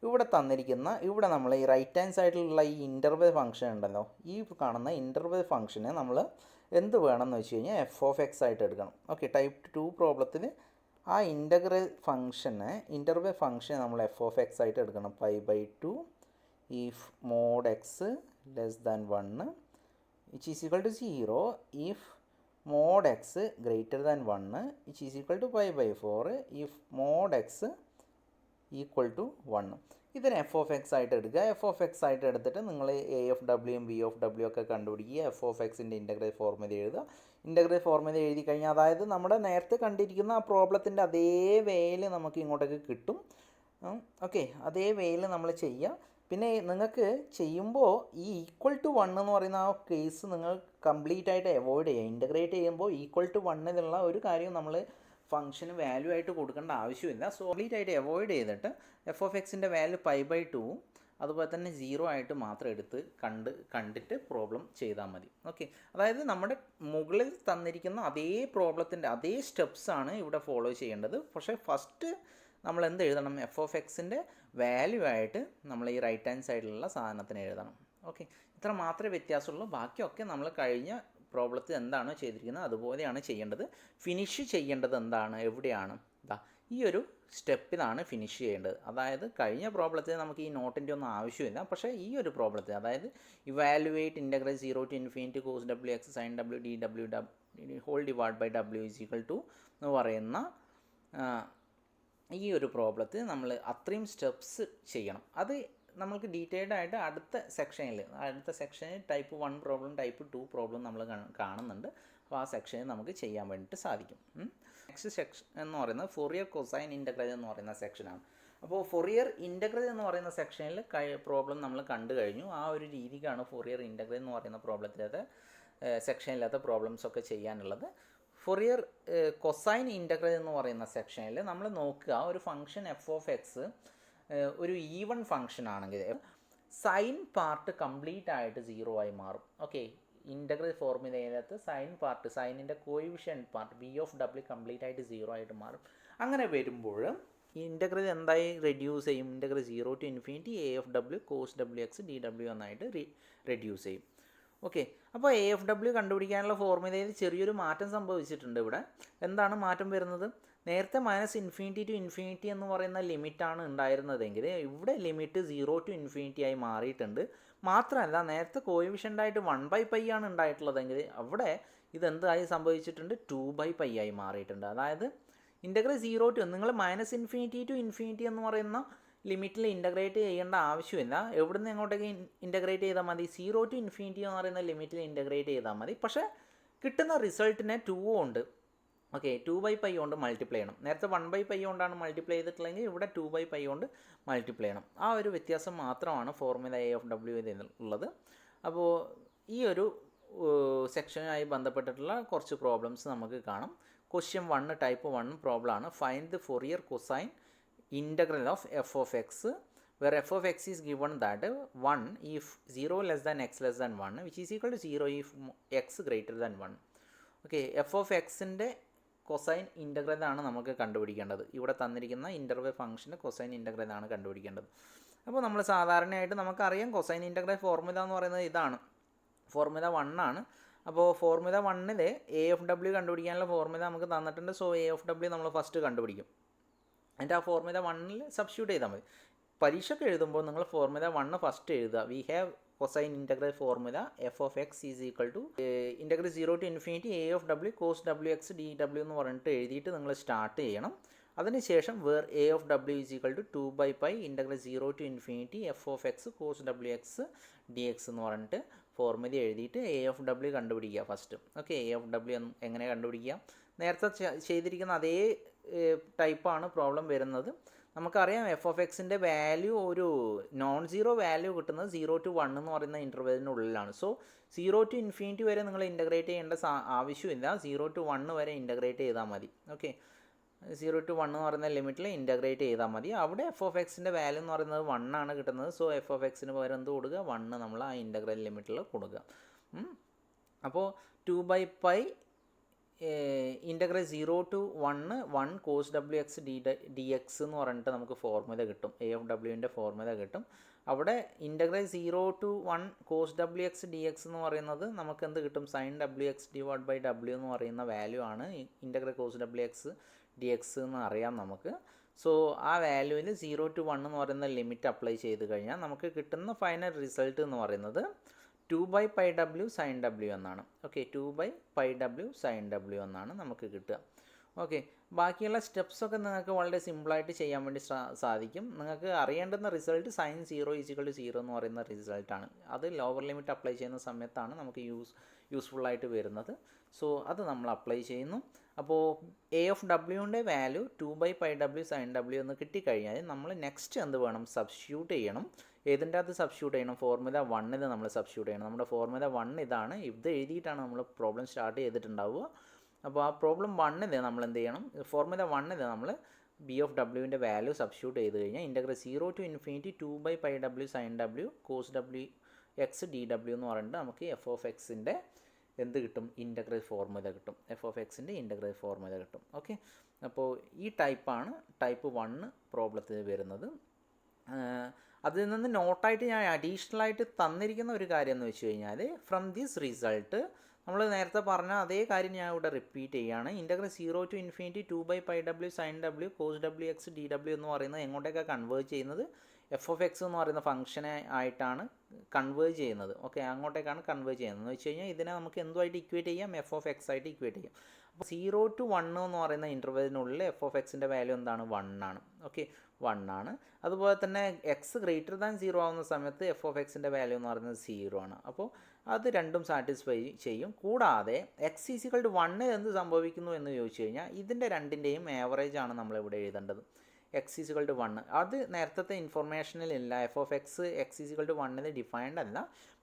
ഇവിടെ നമ്മൾ ഈ റൈറ്റ് ഹാൻഡ് സൈഡിലുള്ള ഈ ഇൻ്റർവെൽ ഫംഗ്ഷൻ ഉണ്ടല്ലോ, ഈ കാണുന്ന ഇൻ്റർവെൽ ഫംഗ്ഷനെ നമ്മൾ എന്ത് വേണമെന്ന് വെച്ച് കഴിഞ്ഞാൽ f(x) ആയിട്ട് എടുക്കണം. ഓക്കെ, ടൈപ്പ് 2 പ്രോബ്ലത്തിൽ ആ ഇൻ്റർവെൽ ഫംഗ്ഷനെ നമ്മൾ f(x) ആയിട്ട് എടുക്കണം. π/2 if mod x less than 1 which is equal to 0 if mod x greater than 1 which is equal to π/4 if mod x equal to 1. ഇതിന് f(x) ആയിട്ട് എടുക്കുക. f(x) ആയിട്ട് എടുത്തിട്ട് നിങ്ങൾ a(w) b(w) ഒക്കെ കണ്ടുപിടിക്കുക. f(x)ൻ്റെ ഇൻ്റഗ്രൽ ഫോർമുല എഴുതുക. ഇൻ്റഗ്രൽ ഫോർമുല എഴുതി കഴിഞ്ഞാൽ അതായത് നമ്മുടെ നേരത്തെ കണ്ടിരിക്കുന്ന ആ പ്രോബ്ലത്തിൻ്റെ അതേ വേയിൽ നമുക്ക് ഇങ്ങോട്ടേക്ക് കിട്ടും. ഓക്കെ, അതേ വേയിൽ നമ്മൾ ചെയ്യുക. പിന്നെ നിങ്ങൾക്ക് ചെയ്യുമ്പോൾ ഈ ഈക്വൽ ടു 1 എന്ന് പറയുന്ന ആ കേസ് നിങ്ങൾ കംപ്ലീറ്റ് ആയിട്ട് അവോയ്ഡ് ചെയ്യുക. ഇൻ്റഗ്രേറ്റ് ചെയ്യുമ്പോൾ ഈക്വൽ ടു 1 എന്നുള്ള ഒരു കാര്യം നമ്മൾ ഫംഗ്ഷന് വാല്യൂ ആയിട്ട് കൊടുക്കേണ്ട ആവശ്യമില്ല. സോ കംപ്ലീറ്റ് ആയിട്ട് അവോയ്ഡ് ചെയ്തിട്ട് f(x)ൻ്റെ വാല്യൂ π/2 അതുപോലെ തന്നെ 0 ആയിട്ട് മാത്രം എടുത്ത് കണ്ടിട്ട് പ്രോബ്ലം ചെയ്താൽ മതി. ഓക്കെ, അതായത് നമ്മുടെ മുകളിൽ തന്നിരിക്കുന്ന അതേ പ്രോബ്ലത്തിൻ്റെ അതേ സ്റ്റെപ്സാണ് ഇവിടെ ഫോളോ ചെയ്യേണ്ടത്. പക്ഷേ ഫസ്റ്റ് നമ്മൾ എന്ത് എഴുതണം? f(x)ൻ്റെ വാല്യൂ ആയിട്ട് നമ്മൾ ഈ റൈറ്റ് ഹാൻഡ് സൈഡിലുള്ള സാധനത്തിന് എഴുതണം. ഓക്കെ, ഇത്ര മാത്രമേ വ്യത്യാസമുള്ളൂ. ബാക്കിയൊക്കെ നമ്മൾ കഴിഞ്ഞ പ്രോബ്ലത്തിൽ എന്താണോ ചെയ്തിരിക്കുന്നത് അതുപോലെയാണ് ചെയ്യേണ്ടത്. ഫിനിഷ് ചെയ്യേണ്ടത് എന്താണ്? എവിടെയാണ്? ഈ ഒരു സ്റ്റെപ്പിലാണ് ഫിനിഷ് ചെയ്യേണ്ടത്. അതായത് കഴിഞ്ഞ പ്രോബ്ലത്തിൽ നമുക്ക് ഈ നോട്ടിൻ്റെ ഒന്നും ആവശ്യമില്ല. പക്ഷേ ഈ ഒരു പ്രോബ്ലത്തിൽ അതായത് evaluate integral 0 to ∞ cos wx sin w dw whole divide by w is equal to എന്ന് പറയുന്ന ഈ ഒരു പ്രോബ്ലത്തിൽ നമ്മൾ അത്രയും സ്റ്റെപ്സ് ചെയ്യണം. അത് നമ്മൾക്ക് ഡീറ്റെയിൽഡ് ആയിട്ട് അടുത്ത സെക്ഷനിൽ ടൈപ്പ് 1 പ്രോബ്ലം ടൈപ്പ് 2 പ്രോബ്ലം നമ്മൾ കാണുന്നുണ്ട്. അപ്പോൾ ആ സെക്ഷനിൽ നമുക്ക് ചെയ്യാൻ വേണ്ടിയിട്ട് സാധിക്കും. നെക്സ്റ്റ് സെക്ഷൻ എന്ന് പറയുന്നത് ഫൊറിയർ കൊസൈൻ ഇൻ്റഗ്രൽ എന്ന് പറയുന്ന സെക്ഷനാണ്. അപ്പോൾ ഫൊറിയർ ഇൻ്റഗ്രൽ എന്ന് പറയുന്ന സെക്ഷനിൽ പ്രോബ്ലം നമ്മൾ കണ്ടു കഴിഞ്ഞു. ആ ഒരു രീതിക്കാണ് ഫൊറിയർ ഇൻ്റഗ്രൽ എന്ന് പറയുന്ന പ്രോബ്ലത്തിലത്തെ സെക്ഷനിലത്തെ പ്രോബ്ലംസൊക്കെ ചെയ്യാനുള്ളത്. ഫൊറിയർ കൊസൈൻ ഇൻ്റഗ്രൽ എന്ന് പറയുന്ന സെക്ഷനിൽ നമ്മൾ നോക്കുക, ഒരു ഫംഗ്ഷൻ f(x) ഒരു ഈവൺ ഫംഗ്ഷൻ ആണെങ്കിൽ സൈൻ പാർട്ട് കംപ്ലീറ്റ് ആയിട്ട് 0 ആയി മാറും. ഓക്കെ, ഇൻ്റഗ്രൽ ഫോർമുലയിലത്ത് സൈനിൻ്റെ കോയിഫിഷ്യൻറ്റ് പാർട്ട് v(w) കംപ്ലീറ്റ് ആയിട്ട് 0 ആയിട്ട് മാറും. അങ്ങനെ വരുമ്പോൾ ഈ ഇൻ്റഗ്രൽ എന്തായി റെഡ്യൂസ് ചെയ്യും? Integral 0 to ∞ a(w) cos wx dw എന്നായിട്ട് റെഡ്യൂസ് ചെയ്യും. ഓക്കെ, അപ്പോൾ a(w) കണ്ടുപിടിക്കാനുള്ള ഫോർമുലയിൽ ചെറിയൊരു മാറ്റം സംഭവിച്ചിട്ടുണ്ട്. ഇവിടെ എന്താണ് മാറ്റം വരുന്നത്? നേരത്തെ -∞ to ∞ എന്ന് പറയുന്ന ലിമിറ്റാണ് ഉണ്ടായിരുന്നതെങ്കിൽ ഇവിടെ ലിമിറ്റ് 0 to ∞ ആയി മാറിയിട്ടുണ്ട്. മാത്രമല്ല നേരത്തെ കോയിഫിഷ്യൻ്റായിട്ട് 1/π ആണ് ഉണ്ടായിട്ടുള്ളതെങ്കിൽ അവിടെ ഇതെന്തായി സംഭവിച്ചിട്ടുണ്ട്? 2/π ആയി മാറിയിട്ടുണ്ട്. അതായത് ഇൻ്റഗ്രൽ 0 to നിങ്ങൾ -∞ to ∞ എന്ന് പറയുന്ന ലിമിറ്റിൽ ഇൻ്റഗ്രേറ്റ് ചെയ്യേണ്ട ആവശ്യമില്ല. എവിടെ നിന്ന് എങ്ങോട്ടേക്ക് ഇൻ്റഗ്രേറ്റ് ചെയ്താൽ മതി? 0 to ∞ എന്ന് പറയുന്ന ലിമിറ്റിൽ ഇൻ്റഗ്രേറ്റ് ചെയ്താൽ മതി. പക്ഷേ കിട്ടുന്ന റിസൾട്ടിനെ 2 കൊണ്ട് 2/π കൊണ്ട് മൾട്ടിപ്ലൈ ചെയ്യണം. നേരത്തെ 1/π കൊണ്ടാണ് മൾട്ടിപ്ലൈ ചെയ്തിട്ടുള്ളതെങ്കിൽ ഇവിടെ 2/π കൊണ്ട് മൾട്ടിപ്ലൈ ചെയ്യണം. ആ ഒരു വ്യത്യാസം മാത്രമാണ് ഫോർമുല a(w) ഉള്ളത്. അപ്പോൾ ഈ ഒരു സെക്ഷനുമായി ബന്ധപ്പെട്ടിട്ടുള്ള കുറച്ച് പ്രോബ്ലംസ് നമുക്ക് കാണാം. ക്വസ്റ്റ്യൻ 1 ടൈപ്പ് 1 പ്രോബ്ലം ആണ്. Find the Fourier cosine integral of f of x, where f of x is given that 1 if 0 less than x less than 1, which is equal to 0 if x greater than 1. Okay, F of എക്സിൻ്റെ cosine integral ആണ് നമുക്ക് കണ്ടുപിടിക്കേണ്ടത്. ഇവിടെ തന്നിരിക്കുന്ന interval ഫംഗ്ഷൻ്റെ cosine integral ആണ് കണ്ടുപിടിക്കേണ്ടത്. അപ്പോൾ നമ്മൾ സാധാരണയായിട്ട് നമുക്കറിയാം കൊസൈൻ ഇൻ്റഗ്രൽ ഫോർമുല എന്ന് പറയുന്നത് ഇതാണ്, ഫോർമുല 1 ആണ്. അപ്പോൾ ഫോർമുല 1ൽ എ എഫ് ഡബ്ല്യു കണ്ടുപിടിക്കാനുള്ള ഫോർമുല നമുക്ക് തന്നിട്ടുണ്ട്. സോ എ എഫ് ഡബ്ല്യു നമ്മൾ ഫസ്റ്റ് കണ്ടുപിടിക്കും. എന്നിട്ട് ആ ഫോർമുല 1ൽ സബ്സ്റ്റിറ്റ്യൂട്ട് ചെയ്താൽ മതി. പരീക്ഷയ്ക്ക് എഴുതുമ്പോൾ നിങ്ങൾ ഫോർമുല 1 ഫസ്റ്റ് എഴുതുക. We have cosine integral formula F of X is equal to integral 0 to ∞ A of W cos W X D W എന്ന് പറഞ്ഞിട്ട് എഴുതിയിട്ട് നിങ്ങൾ സ്റ്റാർട്ട് ചെയ്യണം. അതിനുശേഷം where A of W is equal to 2/π integral 0 to ∞ F of X cos W X D X എന്ന് പറഞ്ഞിട്ട് formula എഴുതിയിട്ട് A of W കണ്ടുപിടിക്കുക first. Okay, A of W എങ്ങനെ കണ്ടുപിടിക്കുക? നേരത്തെ ചെയ്തിരിക്കുന്ന അതേ ടൈപ്പാണ് പ്രോബ്ലം വരുന്നത്. നമുക്കറിയാം എഫ് ഓഫ് എക്സിൻ്റെ വാല്യൂ ഒരു നോൺ സീറോ വാല്യൂ കിട്ടുന്നത് 0 to 1 എന്ന് പറയുന്ന ഇൻ്റർവെലിനുള്ളിലാണ്. സോ 0 to ∞ വരെ നിങ്ങൾ ഇൻ്റഗ്രേറ്റ് ചെയ്യേണ്ട ആവശ്യമില്ല, 0 to 1 വരെ ഇൻ്റഗ്രേറ്റ് ചെയ്താൽ മതി. ഓക്കെ, 0 to 1 എന്ന് പറയുന്ന ലിമിറ്റിൽ ഇൻ്റഗ്രേറ്റ് ചെയ്താൽ മതി. അവിടെ എഫ് ഓഫ് എക്സിൻ്റെ വാല്യൂ എന്ന് പറയുന്നത് 1 ആണ് കിട്ടുന്നത്. സോ എഫ് ഓഫ് എക്സിന് പകരം എന്ത് കൊടുക്കുക? 1 നമ്മൾ ആ ഇൻ്റഗ്രൽ ലിമിറ്റിൽ കൊടുക്കുക. അപ്പോൾ 2/π integral 0 to 1 cos W X D X എന്ന് പറഞ്ഞിട്ട് നമുക്ക് ഫോർമുല കിട്ടും, എ ഓഫ് ഡബ്ല്യുവിൻ്റെ ഫോർമുല കിട്ടും. അവിടെ integral 0 to 1 cos W X D X എന്ന് പറയുന്നത് നമുക്ക് എന്ത് കിട്ടും? Sine W X divide by W എന്ന് പറയുന്ന വാല്യൂ ആണ് integral cos W X D X എന്ന് അറിയാം നമുക്ക്. സോ ആ വാല്യൂവിൽ 0 to 1 എന്ന് പറയുന്ന ലിമിറ്റ് അപ്ലൈ ചെയ്ത് കഴിഞ്ഞാൽ നമുക്ക് കിട്ടുന്ന ഫൈനൽ റിസൾട്ട് എന്ന് പറയുന്നത് 2/πw sin w എന്നാണ്. ഓക്കെ, 2/πw sin w എന്നാണ് നമുക്ക് കിട്ടുക. ഓക്കെ, ബാക്കിയുള്ള സ്റ്റെപ്സൊക്കെ നിങ്ങൾക്ക് വളരെ സിമ്പിളായിട്ട് ചെയ്യാൻ വേണ്ടി സാധിക്കും. നിങ്ങൾക്ക് അറിയേണ്ടുന്ന റിസൾട്ട് sin 0 = 0 എന്ന് പറയുന്ന റിസൾട്ടാണ്. അത് ലോവർ ലിമിറ്റ് അപ്ലൈ ചെയ്യുന്ന സമയത്താണ് നമുക്ക് യൂസ്ഫുള്ളായിട്ട് വരുന്നത്. സോ അത് നമ്മൾ അപ്ലൈ ചെയ്യുന്നു. അപ്പോൾ എ ഓഫ് ഡബ്ല്യുവിൻ്റെ വാല്യൂ 2/πw sin w എന്ന് കിട്ടിക്കഴിഞ്ഞാൽ നമ്മൾ നെക്സ്റ്റ് എന്ത് വേണം? സബ്സ്റ്റിറ്റ്യൂട്ട് ചെയ്യണം. ഏതിൻ്റെ അത് സബ്സ്റ്റിറ്റ്യൂട്ട് ചെയ്യണം? ഫോർമുല 1ൽ നമ്മൾ സബ്സ്റ്റിറ്റ്യൂട്ട് ചെയ്യണം. നമ്മുടെ ഫോർമുല 1 ഇതാണ്. ഇത് എഴുതിയിട്ടാണ് നമ്മൾ പ്രോബ്ലം സ്റ്റാർട്ട് ചെയ്തിട്ടുണ്ടാവുക. അപ്പോൾ ആ പ്രോബ്ലം 1ൽ നമ്മൾ എന്ത് ചെയ്യണം? ഫോർമുല 1ൽ നമ്മൾ ബി ഓഫ് ഡബ്ല്യുവിൻ്റെ വാല്യൂ സബ്സ്റ്റിറ്റ്യൂട്ട് ചെയ്ത് കഴിഞ്ഞാൽ integral 0 to ∞ 2/πw sin w cos W X D W എന്ന് പറഞ്ഞിട്ട് നമുക്ക് എഫ് ഓഫ് എക്സിൻ്റെ എന്ത് കിട്ടും? ഇൻ്റഗ്രൽ ഫോർമുല കിട്ടും. എഫ് ഓഫ് എക്സിൻ്റെ ഇൻ്റഗ്രൽ ഫോർമുല കിട്ടും. ഓക്കെ, അപ്പോൾ ഈ ടൈപ്പാണ് ടൈപ്പ് 1 പ്രോബ്ലത്തിൽ വരുന്നത്. അതിൽ നിന്ന് നോട്ടായിട്ട് ഞാൻ അഡീഷണലായിട്ട് തന്നിരിക്കുന്ന ഒരു കാര്യം എന്ന് വെച്ച് കഴിഞ്ഞാൽ ഫ്രം ദിസ് റിസൾട്ട് നമ്മൾ നേരത്തെ പറഞ്ഞ അതേ കാര്യം ഞാൻ ഇവിടെ റിപ്പീറ്റ് ചെയ്യുകയാണ്. Integral 0 to ∞ 2/πw sin w cos W X D W എന്ന് പറയുന്നത് എങ്ങോട്ടേക്കാണ് കൺവേർട്ട് ചെയ്യുന്നത്? എഫ് ഓഫ് എക്സ് എന്ന് പറയുന്ന ഫംഗ്ഷനെ ആയിട്ടാണ് കൺവേർട്ട് ചെയ്യുന്നത്. ഓക്കെ, അങ്ങോട്ടേക്കാണ് കൺവേർട്ട് ചെയ്യുന്നത്. എന്ന് വെച്ച് കഴിഞ്ഞാൽ ഇതിനെ നമുക്ക് എന്തുമായിട്ട് ഇക്വേറ്റ് ചെയ്യാം? എഫ് ഓഫ് എക്സ് ആയിട്ട് ഇക്വേറ്റ് ചെയ്യാം. അപ്പോൾ 0 to 1 എന്ന് പറയുന്ന ഇൻ്റർവെലിനുള്ളിൽ എഫ് ഓഫ് എക്സിൻ്റെ വാല്യൂ എന്താണ്? 1 ആണ്. ഓക്കെ, 1 ആണ്. അതുപോലെ തന്നെ എക്സ് ഗ്രേറ്റർ ദാൻ 0 ആവുന്ന സമയത്ത് എഫ് ഓഫ് എക്സിൻ്റെ വാല്യൂ എന്ന് പറയുന്നത് 0 ആണ്. അപ്പോൾ അത് രണ്ടും സാറ്റിസ്ഫൈ ചെയ്യും. കൂടാതെ എക്സ് ഈസിക്കൽ ടു 1 എന്ത് സംഭവിക്കുന്നു എന്ന് ചോദിച്ചു കഴിഞ്ഞാൽ ഇതിൻ്റെ രണ്ടിൻ്റെയും ആവറേജ് ആണ് നമ്മളിവിടെ എഴുതേണ്ടത്. എക്സ് ഈസിക്കൽ ടു 1 അത് നേരത്തെ ഇൻഫർമേഷനിലില്ല. F of X is equal to 1 defined അല്ല.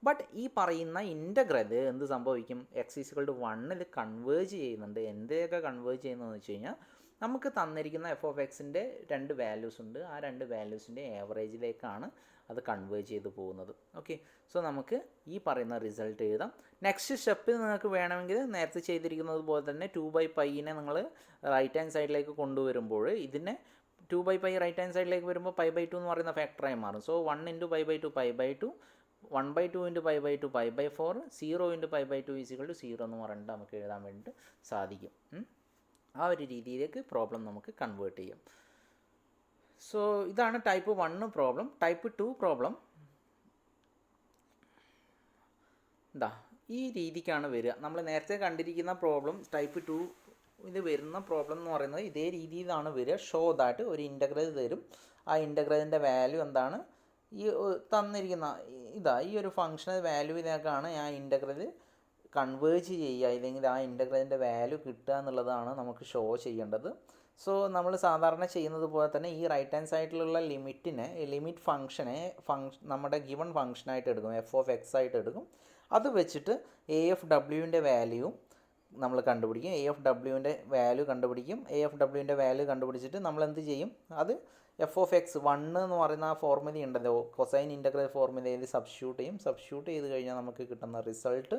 ബട്ട് ഈ പറയുന്ന ഇൻ്റഗ്രൽ എന്ത് സംഭവിക്കും? എക്സ് ഈസിക്കൽ ടു 1 കൺവേർജ് ചെയ്യുന്നുണ്ട്. എന്തൊക്കെ കൺവേർജ് ചെയ്യുന്നതെന്ന് വെച്ച് കഴിഞ്ഞാൽ നമുക്ക് തന്നിരിക്കുന്ന എഫ് ഓഫ് എക്സിൻ്റെ 2 വാല്യൂസ് ഉണ്ട്. ആ 2 വാല്യൂസിൻ്റെ ആവറേജിലേക്കാണ് അത് കൺവേർട്ട് ചെയ്ത് പോകുന്നത്. ഓക്കെ, സോ നമുക്ക് ഈ പറയുന്ന റിസൾട്ട് എഴുതാം. നെക്സ്റ്റ് സ്റ്റെപ്പിൽ നിങ്ങൾക്ക് വേണമെങ്കിൽ നേരത്തെ ചെയ്തിരിക്കുന്നത് പോലെ തന്നെ 2/πനെ നിങ്ങൾ റൈറ്റ് ഹാൻഡ് സൈഡിലേക്ക് കൊണ്ടുവരുമ്പോൾ ഇതിനെ 2/π റൈറ്റ് ഹാൻഡ് സൈഡിലേക്ക് വരുമ്പോൾ π/2 എന്ന് പറയുന്ന ഫാക്ടറായി മാറും. സോ 1 × π/2 π/2, 1/2 × π/2 π/4, 0 × π/2 = 0 എന്ന് പറഞ്ഞിട്ട് നമുക്ക് എഴുതാൻ വേണ്ടിയിട്ട് സാധിക്കും. ആ ഒരു രീതിയിലേക്ക് പ്രോബ്ലം നമുക്ക് കൺവേർട്ട് ചെയ്യാം. സോ ഇതാണ് ടൈപ്പ് 1 പ്രോബ്ലം. ടൈപ്പ് 2 പ്രോബ്ലം എന്താ ഈ രീതിക്കാണ് വരിക. നമ്മൾ നേരത്തെ കണ്ടിരിക്കുന്ന പ്രോബ്ലം ടൈപ്പ് 2 ഇത് വരുന്ന പ്രോബ്ലം എന്ന് പറയുന്നത് ഇതേ രീതിയിലാണ് വരിക. ഷോ ദാറ്റ് ഒരു ഇൻ്റഗ്രൽ തരും. ആ ഇൻ്റഗ്രലിൻ്റെ വാല്യൂ എന്താണ്? ഈ തന്നിരിക്കുന്ന ഈ ഒരു ഫംഗ്ഷണൽ വാല്യൂവിനേക്കാണ് ആ ഇൻ്റഗ്രൽ കൺവേർജ് ചെയ്യുക, അല്ലെങ്കിൽ ആ ഇൻ്റഗ്രലിൻ്റെ വാല്യൂ കിട്ടുക എന്നുള്ളതാണ് നമുക്ക് ഷോ ചെയ്യേണ്ടത്. സോ നമ്മൾ സാധാരണ ചെയ്യുന്നത് പോലെ തന്നെ ഈ റൈറ്റ് ഹാൻഡ് സൈഡിലുള്ള ലിമിറ്റ് ഫംഗ്ഷനെ നമ്മുടെ ഗിവൺ ഫംഗ്ഷനായിട്ട് എടുക്കും, എഫ് ഓഫ് എക്സ് ആയിട്ട് എടുക്കും. അത് വെച്ചിട്ട് എ എഫ് ഡബ്ല്യുവിൻ്റെ വാല്യൂവും നമ്മൾ കണ്ടുപിടിക്കും. എ ഓഫ് ഡബ്ല്യുവിൻ്റെ വാല്യൂ കണ്ടുപിടിക്കും. എ ഓഫ് ഡബ്ല്യുവിൻ്റെ വാല്യൂ കണ്ടുപിടിച്ചിട്ട് നമ്മൾ എന്ത് ചെയ്യും, അത് എഫ് ഓഫ് എക്സ് 1 എന്ന് പറയുന്ന ആ ഫോർമുല ഉണ്ടല്ലോ, കൊസൈൻ ഇൻ്റഗ്രൽ ഫോർമുലയിൽ സബ്സ്റ്റിറ്റ്യൂട്ട് ചെയ്യും. സബ്സ്റ്റിറ്റ്യൂട്ട് ചെയ്ത് കഴിഞ്ഞാൽ നമുക്ക് കിട്ടുന്ന റിസൾട്ട്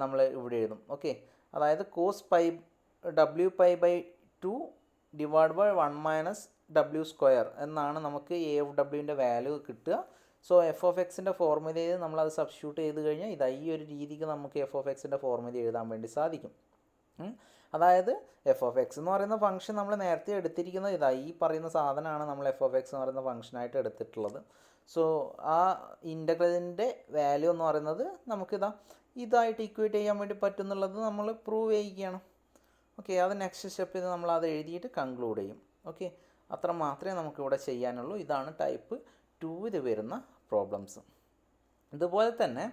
നമ്മൾ ഇവിടെ എഴുതും. ഓക്കെ, അതായത് cos pi w π/2 divide by 1 - w² എന്നാണ് നമുക്ക് എ ഓഫ് ഡബ്ല്യുവിൻ്റെ വാല്യൂ കിട്ടുക. സോ എഫ് ഓഫ് എക്സിൻ്റെ ഫോർമുലയിൽ നമ്മളത് സബ്സ്റ്റിറ്റ്യൂട്ട് ചെയ്ത് കഴിഞ്ഞാൽ ഇതാ ഈ ഒരു രീതിക്ക് നമുക്ക് എഫ് ഓഫ് എക്സിൻ്റെ ഫോർമുല എഴുതാൻ വേണ്ടി സാധിക്കും. അതായത് എഫ് ഓഫ് എക്സ് എന്ന് പറയുന്ന ഫംഗ്ഷൻ നമ്മൾ നേരത്തെ എടുത്തിരിക്കുന്നത് ഇതാ ഈ പറയുന്ന സാധനമാണ് നമ്മൾ എഫ് ഓഫ് എക്സ് എന്ന് പറയുന്ന ഫംഗ്ഷനായിട്ട് എടുത്തിട്ടുള്ളത്. സോ ആ ഇൻ്റഗ്രലിൻ്റെ വാല്യൂ എന്ന് പറയുന്നത് ഇതായിട്ട് ഇക്വേറ്റ് ചെയ്യാൻ വേണ്ടി പറ്റുന്നുള്ളത് നമ്മൾ പ്രൂവ് ചെയ്യുകയാണ്. ഓക്കെ, അത് നെക്സ്റ്റ് സ്റ്റെപ്പിൽ നമ്മൾ അത് എഴുതിയിട്ട് കൺക്ലൂഡ് ചെയ്യും. ഓക്കെ, അത്ര മാത്രമേ നമുക്കിവിടെ ചെയ്യാനുള്ളൂ. ഇതാണ് ടൈപ്പ് 2 വരുന്ന പ്രോബ്ലംസ്. ഇതുപോലെ തന്നെ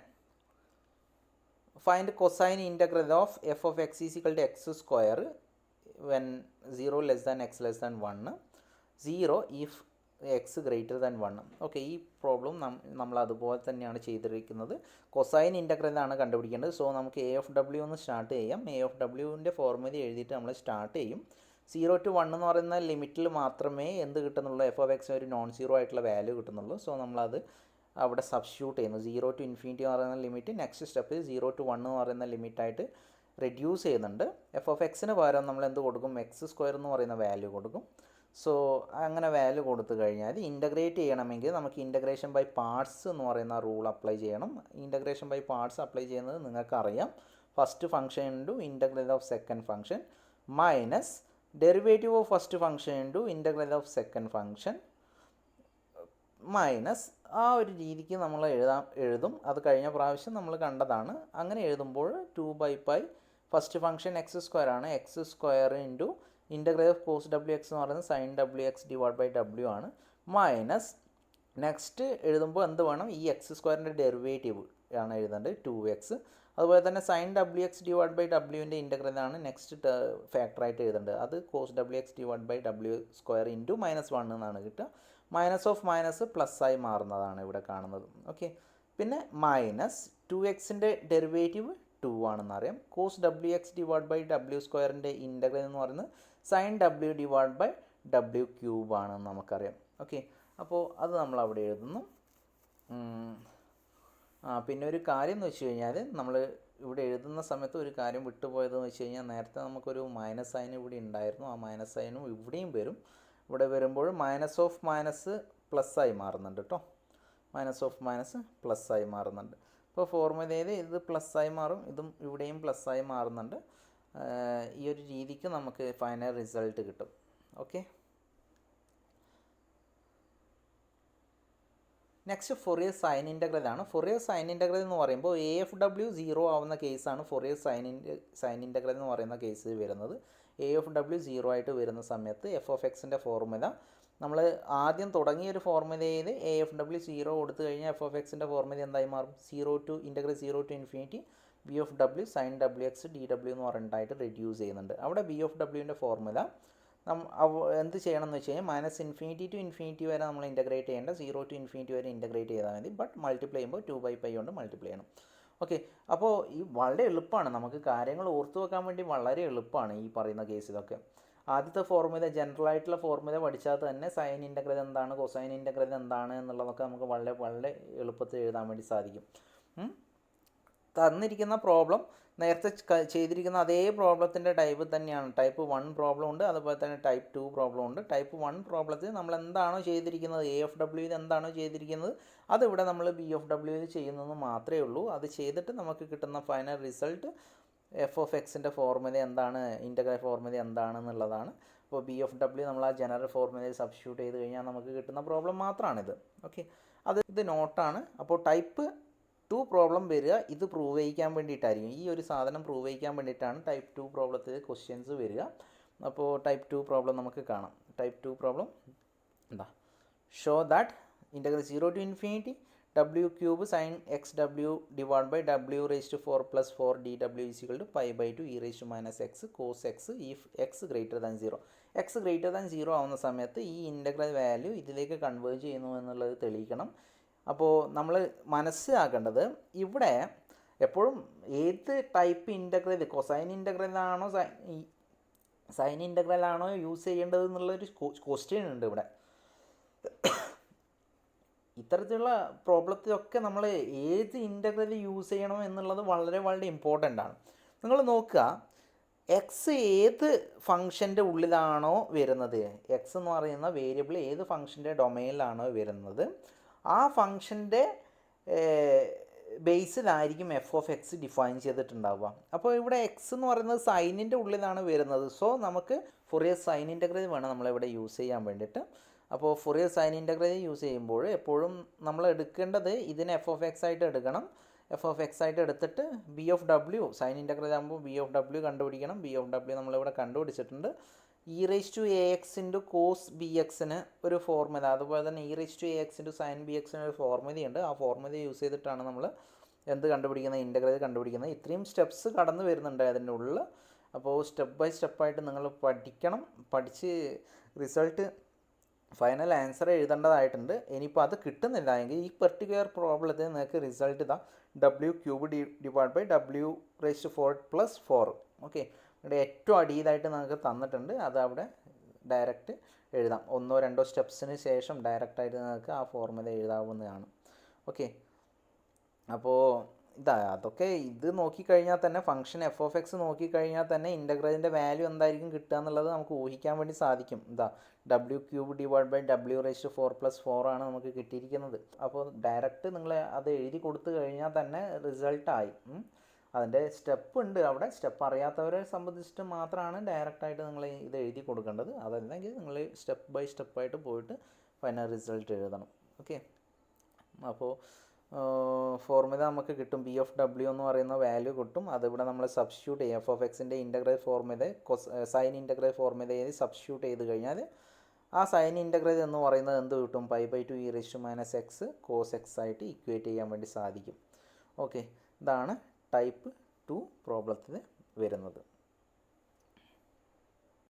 find cosine integral of f of X is equal to x² when 0 > x < 1, 0 if x greater than 1. Okay, ഈ പ്രോബ്ലം നമ്മൾ അതുപോലെ തന്നെയാണ് ചെയ്തിരിക്കുന്നത്. കൊസൈൻ ഇൻ്റഗ്രലാണ് കണ്ടുപിടിക്കേണ്ടത്. സോ നമുക്ക് എ ഓഫ് ഡബ്ല്യു ഒന്ന് സ്റ്റാർട്ട് ചെയ്യാം. എ ഓഫ് ഡബ്ല്യുവിൻ്റെ ഫോർമുല എഴുതിയിട്ട് നമ്മൾ സ്റ്റാർട്ട് ചെയ്യും. 0 to 1 എന്ന് പറയുന്ന ലിമിറ്റിൽ മാത്രമേ എന്ത് കിട്ടുന്നുള്ളൂ, എഫ് ഓഫ് എക്സ് ഒരു നോൺ സീറോ ആയിട്ടുള്ള വാല്യൂ കിട്ടുന്നുള്ളൂ. സോ നമ്മളത് അവിടെ സബ്സ്റ്റിറ്റ്യൂട്ട് ചെയ്യുന്നു. 0 to ഇൻഫിനിറ്റി എന്ന് പറയുന്ന ലിമിറ്റ് നെക്സ്റ്റ് സ്റ്റെപ്പിൽ 0 to 1 എന്ന് പറയുന്ന ലിമിറ്റായിട്ട് റെഡ്യൂസ് ചെയ്യുന്നുണ്ട്. എഫ് ഓഫ് എക്സിന് പകരം നമ്മൾ എന്ത് കൊടുക്കും, x² എന്ന് പറയുന്ന വാല്യൂ കൊടുക്കും. സോ അങ്ങനെ വാല്യൂ കൊടുത്തു കഴിഞ്ഞാൽ ഇൻ്റഗ്രേറ്റ് ചെയ്യണമെങ്കിൽ നമുക്ക് ഇൻ്റഗ്രേഷൻ ബൈ പാർട്സ് എന്ന് പറയുന്ന റൂൾ അപ്ലൈ ചെയ്യണം. ഇൻ്റഗ്രേഷൻ ബൈ പാർട്സ് അപ്ലൈ ചെയ്യുന്നത് നിങ്ങൾക്കറിയാം. First function into integral of second function minus derivative of first function into integral of second function minus ആ ഒരു രീതിക്ക് നമ്മൾ എഴുതും. അത് കഴിഞ്ഞ പ്രാവശ്യം നമ്മൾ കണ്ടതാണ്. അങ്ങനെ എഴുതുമ്പോൾ 2/π ഫസ്റ്റ് ഫംഗ്ഷൻ x² ആണ്. x² into integral of cos wx എന്ന് പറയുന്നത് sine wx divide by w ആണ്. മൈനസ് നെക്സ്റ്റ് എഴുതുമ്പോൾ എന്ത് വേണം, ഈ x² ഡെറിവേറ്റീവ് ആണ് എഴുതേണ്ടത് 2x. അതുപോലെ തന്നെ സൈൻ wx ഡിവൈഡ് ബൈ wൻ്റെ ഇൻ്റഗ്രലാണ് നെക്സ്റ്റ് ഫാക്ടറായിട്ട് എഴുതേണ്ടത്. അത് cos wx divide by w² into -1 എന്നാണ് കിട്ടുക. മൈനസ് ഓഫ് മൈനസ് പ്ലസ് ആയി മാറുന്നതാണ് ഇവിടെ കാണുന്നത്. ഓക്കെ, പിന്നെ മൈനസ് 2xൻ്റെ ഡെറിവേറ്റീവ് 2 ആണെന്നറിയാം. Cos wx divide by w² integral എന്ന് പറയുന്നത് sign w divide by w³ ആണെന്ന് നമുക്കറിയാം. ഓക്കെ, അപ്പോൾ അത് നമ്മൾ അവിടെ എഴുതുന്നു. പിന്നെ ഒരു കാര്യം എന്ന് വെച്ച് കഴിഞ്ഞാൽ നമ്മൾ ഇവിടെ എഴുതുന്ന സമയത്ത് ഒരു കാര്യം വിട്ടുപോയതെന്ന് വെച്ച് കഴിഞ്ഞാൽ നേരത്തെ നമുക്കൊരു മൈനസ് സൈൻ ഇവിടെ ഉണ്ടായിരുന്നു. ആ മൈനസ് സൈനും ഇവിടെയും വരും. ഇവിടെ വരുമ്പോൾ മൈനസ് ഓഫ് മൈനസ് പ്ലസ് ആയി മാറുന്നുണ്ട് കേട്ടോ. മൈനസ് ഓഫ് മൈനസ് പ്ലസ് ആയി മാറുന്നുണ്ട്. ഇപ്പോൾ ഫോർമുലയിൽ ഇത് പ്ലസ് ആയി മാറും, ഇതും ഇവിടെയും പ്ലസ് ആയി മാറുന്നുണ്ട്. ഈ ഒരു രീതിക്ക് നമുക്ക് ഫൈനൽ റിസൾട്ട് കിട്ടും. Okay, next Fourier sign integral ആണ്. ഫൊറിയർ സൈൻ ഇൻ്റഗ്രൽ എന്ന് പറയുമ്പോൾ എ എഫ് ഡബ്ല്യു 0 ആവുന്ന കേസാണ് ഫൊറിയർ സൈൻ ഇൻ്റഗ്രൽ എന്ന് പറയുന്ന കേസ് വരുന്നത്. എ ഓഫ് ഡബ്ല്യു 0 ആയിട്ട് വരുന്ന സമയത്ത് എഫ് ഓഫ് എക്സിൻ്റെ ഫോർമുല നമ്മൾ ആദ്യം തുടങ്ങിയൊരു ഫോർമുലയിൽ എ എഫ് ഡബ്ല്യു 0 കൊടുത്തു കഴിഞ്ഞാൽ എഫ് ഓഫ് എക്സിൻ്റെ ഫോർമുല എന്തായി മാറും, 0 to infinity B of W sine wx dw എന്ന് പറഞ്ഞിട്ടായിട്ട് റെഡ്യൂസ് ചെയ്യുന്നുണ്ട്. അവിടെ ബി ഓഫ് ഡബ്ല്യുവിൻ്റെ ഫോർമുല എന്ത് ചെയ്യണം എന്ന് വെച്ച് കഴിഞ്ഞാൽ -∞ to ഇൻഫിനിറ്റി വരെ നമ്മൾ ഇൻ്റഗ്രേറ്റ് ചെയ്യേണ്ട, 0 to ഇൻഫിനിറ്റി വരെ ഇൻ്റഗ്രേറ്റ് ചെയ്താൽ മതി. ബട്ട് മൾട്ടിപ്ലൈ ചെയ്യുമ്പോൾ 2/π കൊണ്ട് മൾട്ടിപ്ലൈ ചെയ്യണം. ഓക്കെ, അപ്പോൾ ഈ വളരെ എളുപ്പമാണ്, നമുക്ക് കാര്യങ്ങൾ ഓർത്തു വെക്കാൻ വേണ്ടി വളരെ എളുപ്പമാണ് ഈ പറയുന്ന കേസിലൊക്കെ. ആദ്യത്തെ ഫോർമുല ജനറൽ ആയിട്ടുള്ള ഫോർമുല പഠിച്ചാൽ തന്നെ സൈൻ ഇൻ്റഗ്രൽ എന്താണ്, കൊസൈൻ ഇൻ്റഗ്രൽ എന്താണ് എന്നുള്ളതൊക്കെ നമുക്ക് വളരെ വളരെ എളുപ്പത്തിൽ എഴുതാൻ വേണ്ടി സാധിക്കും. തന്നിരിക്കുന്ന പ്രോബ്ലം നേരത്തെ ചെയ്തിരിക്കുന്ന അതേ പ്രോബ്ലത്തിൻ്റെ ടൈപ്പ് തന്നെയാണ്. ടൈപ്പ് 1 പ്രോബ്ലം ഉണ്ട്, അതുപോലെ തന്നെ ടൈപ്പ് 2 പ്രോബ്ലം ഉണ്ട്. ടൈപ്പ് 1 പ്രോബ്ലത്തിൽ നമ്മൾ എന്താണോ ചെയ്തിരിക്കുന്നത്, എ എഫ് ഡബ്ല്യുവിൽ എന്താണോ ചെയ്തിരിക്കുന്നത് അതിവിടെ നമ്മൾ ബി എഫ് ഡബ്ല്യുവിൽ ചെയ്യുന്നത് മാത്രമേ ഉള്ളൂ. അത് ചെയ്തിട്ട് നമുക്ക് കിട്ടുന്ന ഫൈനൽ റിസൾട്ട് എഫ് ഓഫ് എക്സിൻ്റെ ഫോർമുല എന്താണ്, ഇൻ്റഗ്രൽ ഫോർമുല എന്താണെന്നുള്ളതാണ്. അപ്പോൾ ബി എഫ് ഡബ്ല്യു നമ്മൾ ആ ജനറൽ ഫോർമുലയിൽ സബ്സ്റ്റിറ്റ്യൂട്ട് ചെയ്ത് കഴിഞ്ഞാൽ നമുക്ക് കിട്ടുന്ന പ്രോബ്ലം മാത്രമാണിത്. ഓക്കെ, ഇത് നോട്ടാണ്. അപ്പോൾ ടൈപ്പ് 2 പ്രോബ്ലം വരിക ഇത് പ്രൂവ് ചെയ്യിക്കാൻ വേണ്ടിയിട്ടായിരിക്കും. ഈ ഒരു സാധനം പ്രൂവ് ചെയ്യിക്കാൻ വേണ്ടിയിട്ടാണ് ടൈപ്പ് 2 പ്രോബ്ലത്തിൽ ക്വസ്റ്റ്യൻസ് വരിക. അപ്പോൾ ടൈപ്പ് 2 പ്രോബ്ലം നമുക്ക് കാണാം. ടൈപ്പ് 2 പ്രോബ്ലം എന്താ, show that integral 0 to infinity w³ sin xw divide by w⁴ + 4 dw is equal to π/2 e⁻x cos x if x greater than 0. x greater than 0 ആവുന്ന സമയത്ത് ഈ integral value ഇതിലേക്ക് converge ചെയ്യുന്നു എന്നുള്ളത് തെളിയിക്കണം. അപ്പോൾ നമ്മൾ മനസ്സിലാക്കേണ്ടത് ഇവിടെ എപ്പോഴും ഏത് ടൈപ്പ് ഇൻ്റഗ്രൽ, കൊസൈൻ ഇൻ്റഗ്രലാണോ സൈൻ ഇൻ്റഗ്രലാണോ യൂസ് ചെയ്യേണ്ടത് എന്നുള്ളൊരു ക്വസ്റ്റ്യൻ ഉണ്ട് ഇവിടെ. ഇത്തരത്തിലുള്ള പ്രോബ്ലത്തിലൊക്കെ നമ്മൾ ഏത് ഇൻ്റഗ്രൽ യൂസ് ചെയ്യണം എന്നുള്ളത് വളരെ വളരെ ഇമ്പോർട്ടൻ്റ് ആണ്. നിങ്ങൾ നോക്കുക, എക്സ് ഏത് ഫംഗ്ഷൻ്റെ ഉള്ളിലാണോ വരുന്നത്, എക്സ് എന്ന് പറയുന്ന വേരിയബിൾ ഏത് ഫംഗ്ഷൻ്റെ ഡൊമൈനിലാണോ വരുന്നത്, ആ ഫംഗ്ഷൻ്റെ ബേസിലായിരിക്കും എഫ് ഓഫ് എക്സ് ഡിഫൈൻ ചെയ്തിട്ടുണ്ടാവുക. അപ്പോൾ ഇവിടെ എക്സ് എന്ന് പറയുന്നത് സൈനിൻ്റെ ഉള്ളിലാണ് വരുന്നത്. സോ നമുക്ക് ഫൊറിയർ സൈൻ ഇൻ്റഗ്രൽ വേണം നമ്മളിവിടെ യൂസ് ചെയ്യാൻ വേണ്ടിയിട്ട്. അപ്പോൾ ഫൊറിയർ സൈൻ ഇൻ്റഗ്രൽ യൂസ് ചെയ്യുമ്പോൾ എപ്പോഴും നമ്മൾ എടുക്കേണ്ടത് ഇതിനെ എഫ് ഓഫ് എക്സ് ആയിട്ട് എടുക്കണം. എഫ് ഓഫ് എക്സ് ആയിട്ട് എടുത്തിട്ട് B of W, sine integral ആകുമ്പോൾ ബി ഓഫ് ഡബ്ല്യു കണ്ടുപിടിക്കണം. ബി ഓഫ് ഡബ്ല്യു നമ്മളിവിടെ കണ്ടുപിടിച്ചിട്ടുണ്ട്. E raise to A X into cos B എക്സിന് ഒരു ഫോർമുല, അതുപോലെ തന്നെ E raise to A X into sine B എക്സിന് ഒരു ഫോർമുലയുണ്ട്. ആ ഫോർമുല യൂസ് ചെയ്തിട്ടാണ് നമ്മൾ എന്ത് കണ്ടുപിടിക്കുന്നത്, ഇൻ്റഗ്രൽ കണ്ടുപിടിക്കുന്നത്. ഇത്രയും സ്റ്റെപ്സ് കടന്നു വരുന്നുണ്ട് അതിൻ്റെ ഉള്ളിൽ. അപ്പോൾ സ്റ്റെപ്പ് ബൈ സ്റ്റെപ്പായിട്ട് നിങ്ങൾ പഠിക്കണം. പഠിച്ച് റിസൾട്ട് ഫൈനൽ ആൻസർ എഴുതേണ്ടതായിട്ടുണ്ട്. ഇനിയിപ്പോൾ അത് കിട്ടുന്നില്ല എങ്കിൽ ഈ പെർട്ടിക്കുലർ പ്രോബ്ലത്തിൽ നിങ്ങൾക്ക് റിസൾട്ട് ഇതാ W cube divide by W raise to 4 + 4. Okay, ഇവിടെ ഏറ്റവും അടിയിലായിട്ട് നിങ്ങൾക്ക് തന്നിട്ടുണ്ട്. അത് അവിടെ ഡയറക്റ്റ് എഴുതാം. 1-2 സ്റ്റെപ്സിന് ശേഷം ഡയറക്റ്റായിട്ട് നിങ്ങൾക്ക് ആ ഫോർമുല എഴുതാവുന്നതാണ്. ഓക്കെ, അപ്പോൾ അതൊക്കെ ഇത് നോക്കിക്കഴിഞ്ഞാൽ തന്നെ, ഫംഗ്ഷൻ എഫ് ഓഫ് എക്സ് നോക്കിക്കഴിഞ്ഞാൽ തന്നെ ഇൻ്റഗ്രലിൻ്റെ വാല്യൂ എന്തായിരിക്കും കിട്ടുക എന്നുള്ളത് നമുക്ക് ഊഹിക്കാൻ വേണ്ടി സാധിക്കും. W cube divide by W raise to 4 + 4 ആണ് നമുക്ക് കിട്ടിയിരിക്കുന്നത്. അപ്പോൾ ഡയറക്റ്റ് നിങ്ങൾ അത് എഴുതി കൊടുത്തു കഴിഞ്ഞാൽ തന്നെ റിസൾട്ടായി. അതിൻ്റെ സ്റ്റെപ്പ് ഉണ്ട് അവിടെ. സ്റ്റെപ്പ് അറിയാത്തവരെ സംബന്ധിച്ചിട്ട് മാത്രമാണ് ഡയറക്റ്റായിട്ട് നിങ്ങൾ ഇത് എഴുതി കൊടുക്കേണ്ടത്. അതല്ലെങ്കിൽ നിങ്ങൾ സ്റ്റെപ്പ് ബൈ സ്റ്റെപ്പായിട്ട് പോയിട്ട് ഫൈനൽ റിസൾട്ട് എഴുതണം. ഓക്കെ, അപ്പോൾ ഫോർമുല നമുക്ക് കിട്ടും. ബി ഓഫ് ഡബ്ല്യു എന്ന് പറയുന്ന വാല്യൂ കിട്ടും. അതിവിടെ നമ്മൾ സബ്സ്റ്റിറ്റ്യൂട്ട് ചെയ്യും. എഫ് ഓഫ് എക്സിൻ്റെ ഇൻ്റഗ്രൽ ഫോർമുല സൈൻ ഇൻ്റഗ്രൽ ഫോർമുലയിൽ സബ്സ്റ്റിറ്റ്യൂട്ട് ചെയ്ത് കഴിഞ്ഞാൽ ആ സൈൻ ഇൻ്റഗ്രൽ എന്ന് പറയുന്നത് എന്ത് കിട്ടും, π/2 e raise to -x cos x ആയിട്ട് ഇക്വേറ്റ് ചെയ്യാൻ വേണ്ടി സാധിക്കും. ഓക്കെ, ഇതാണ് ടൈപ്പ് 2 പ്രോബ്ലത്തിൽ വരുന്നത്.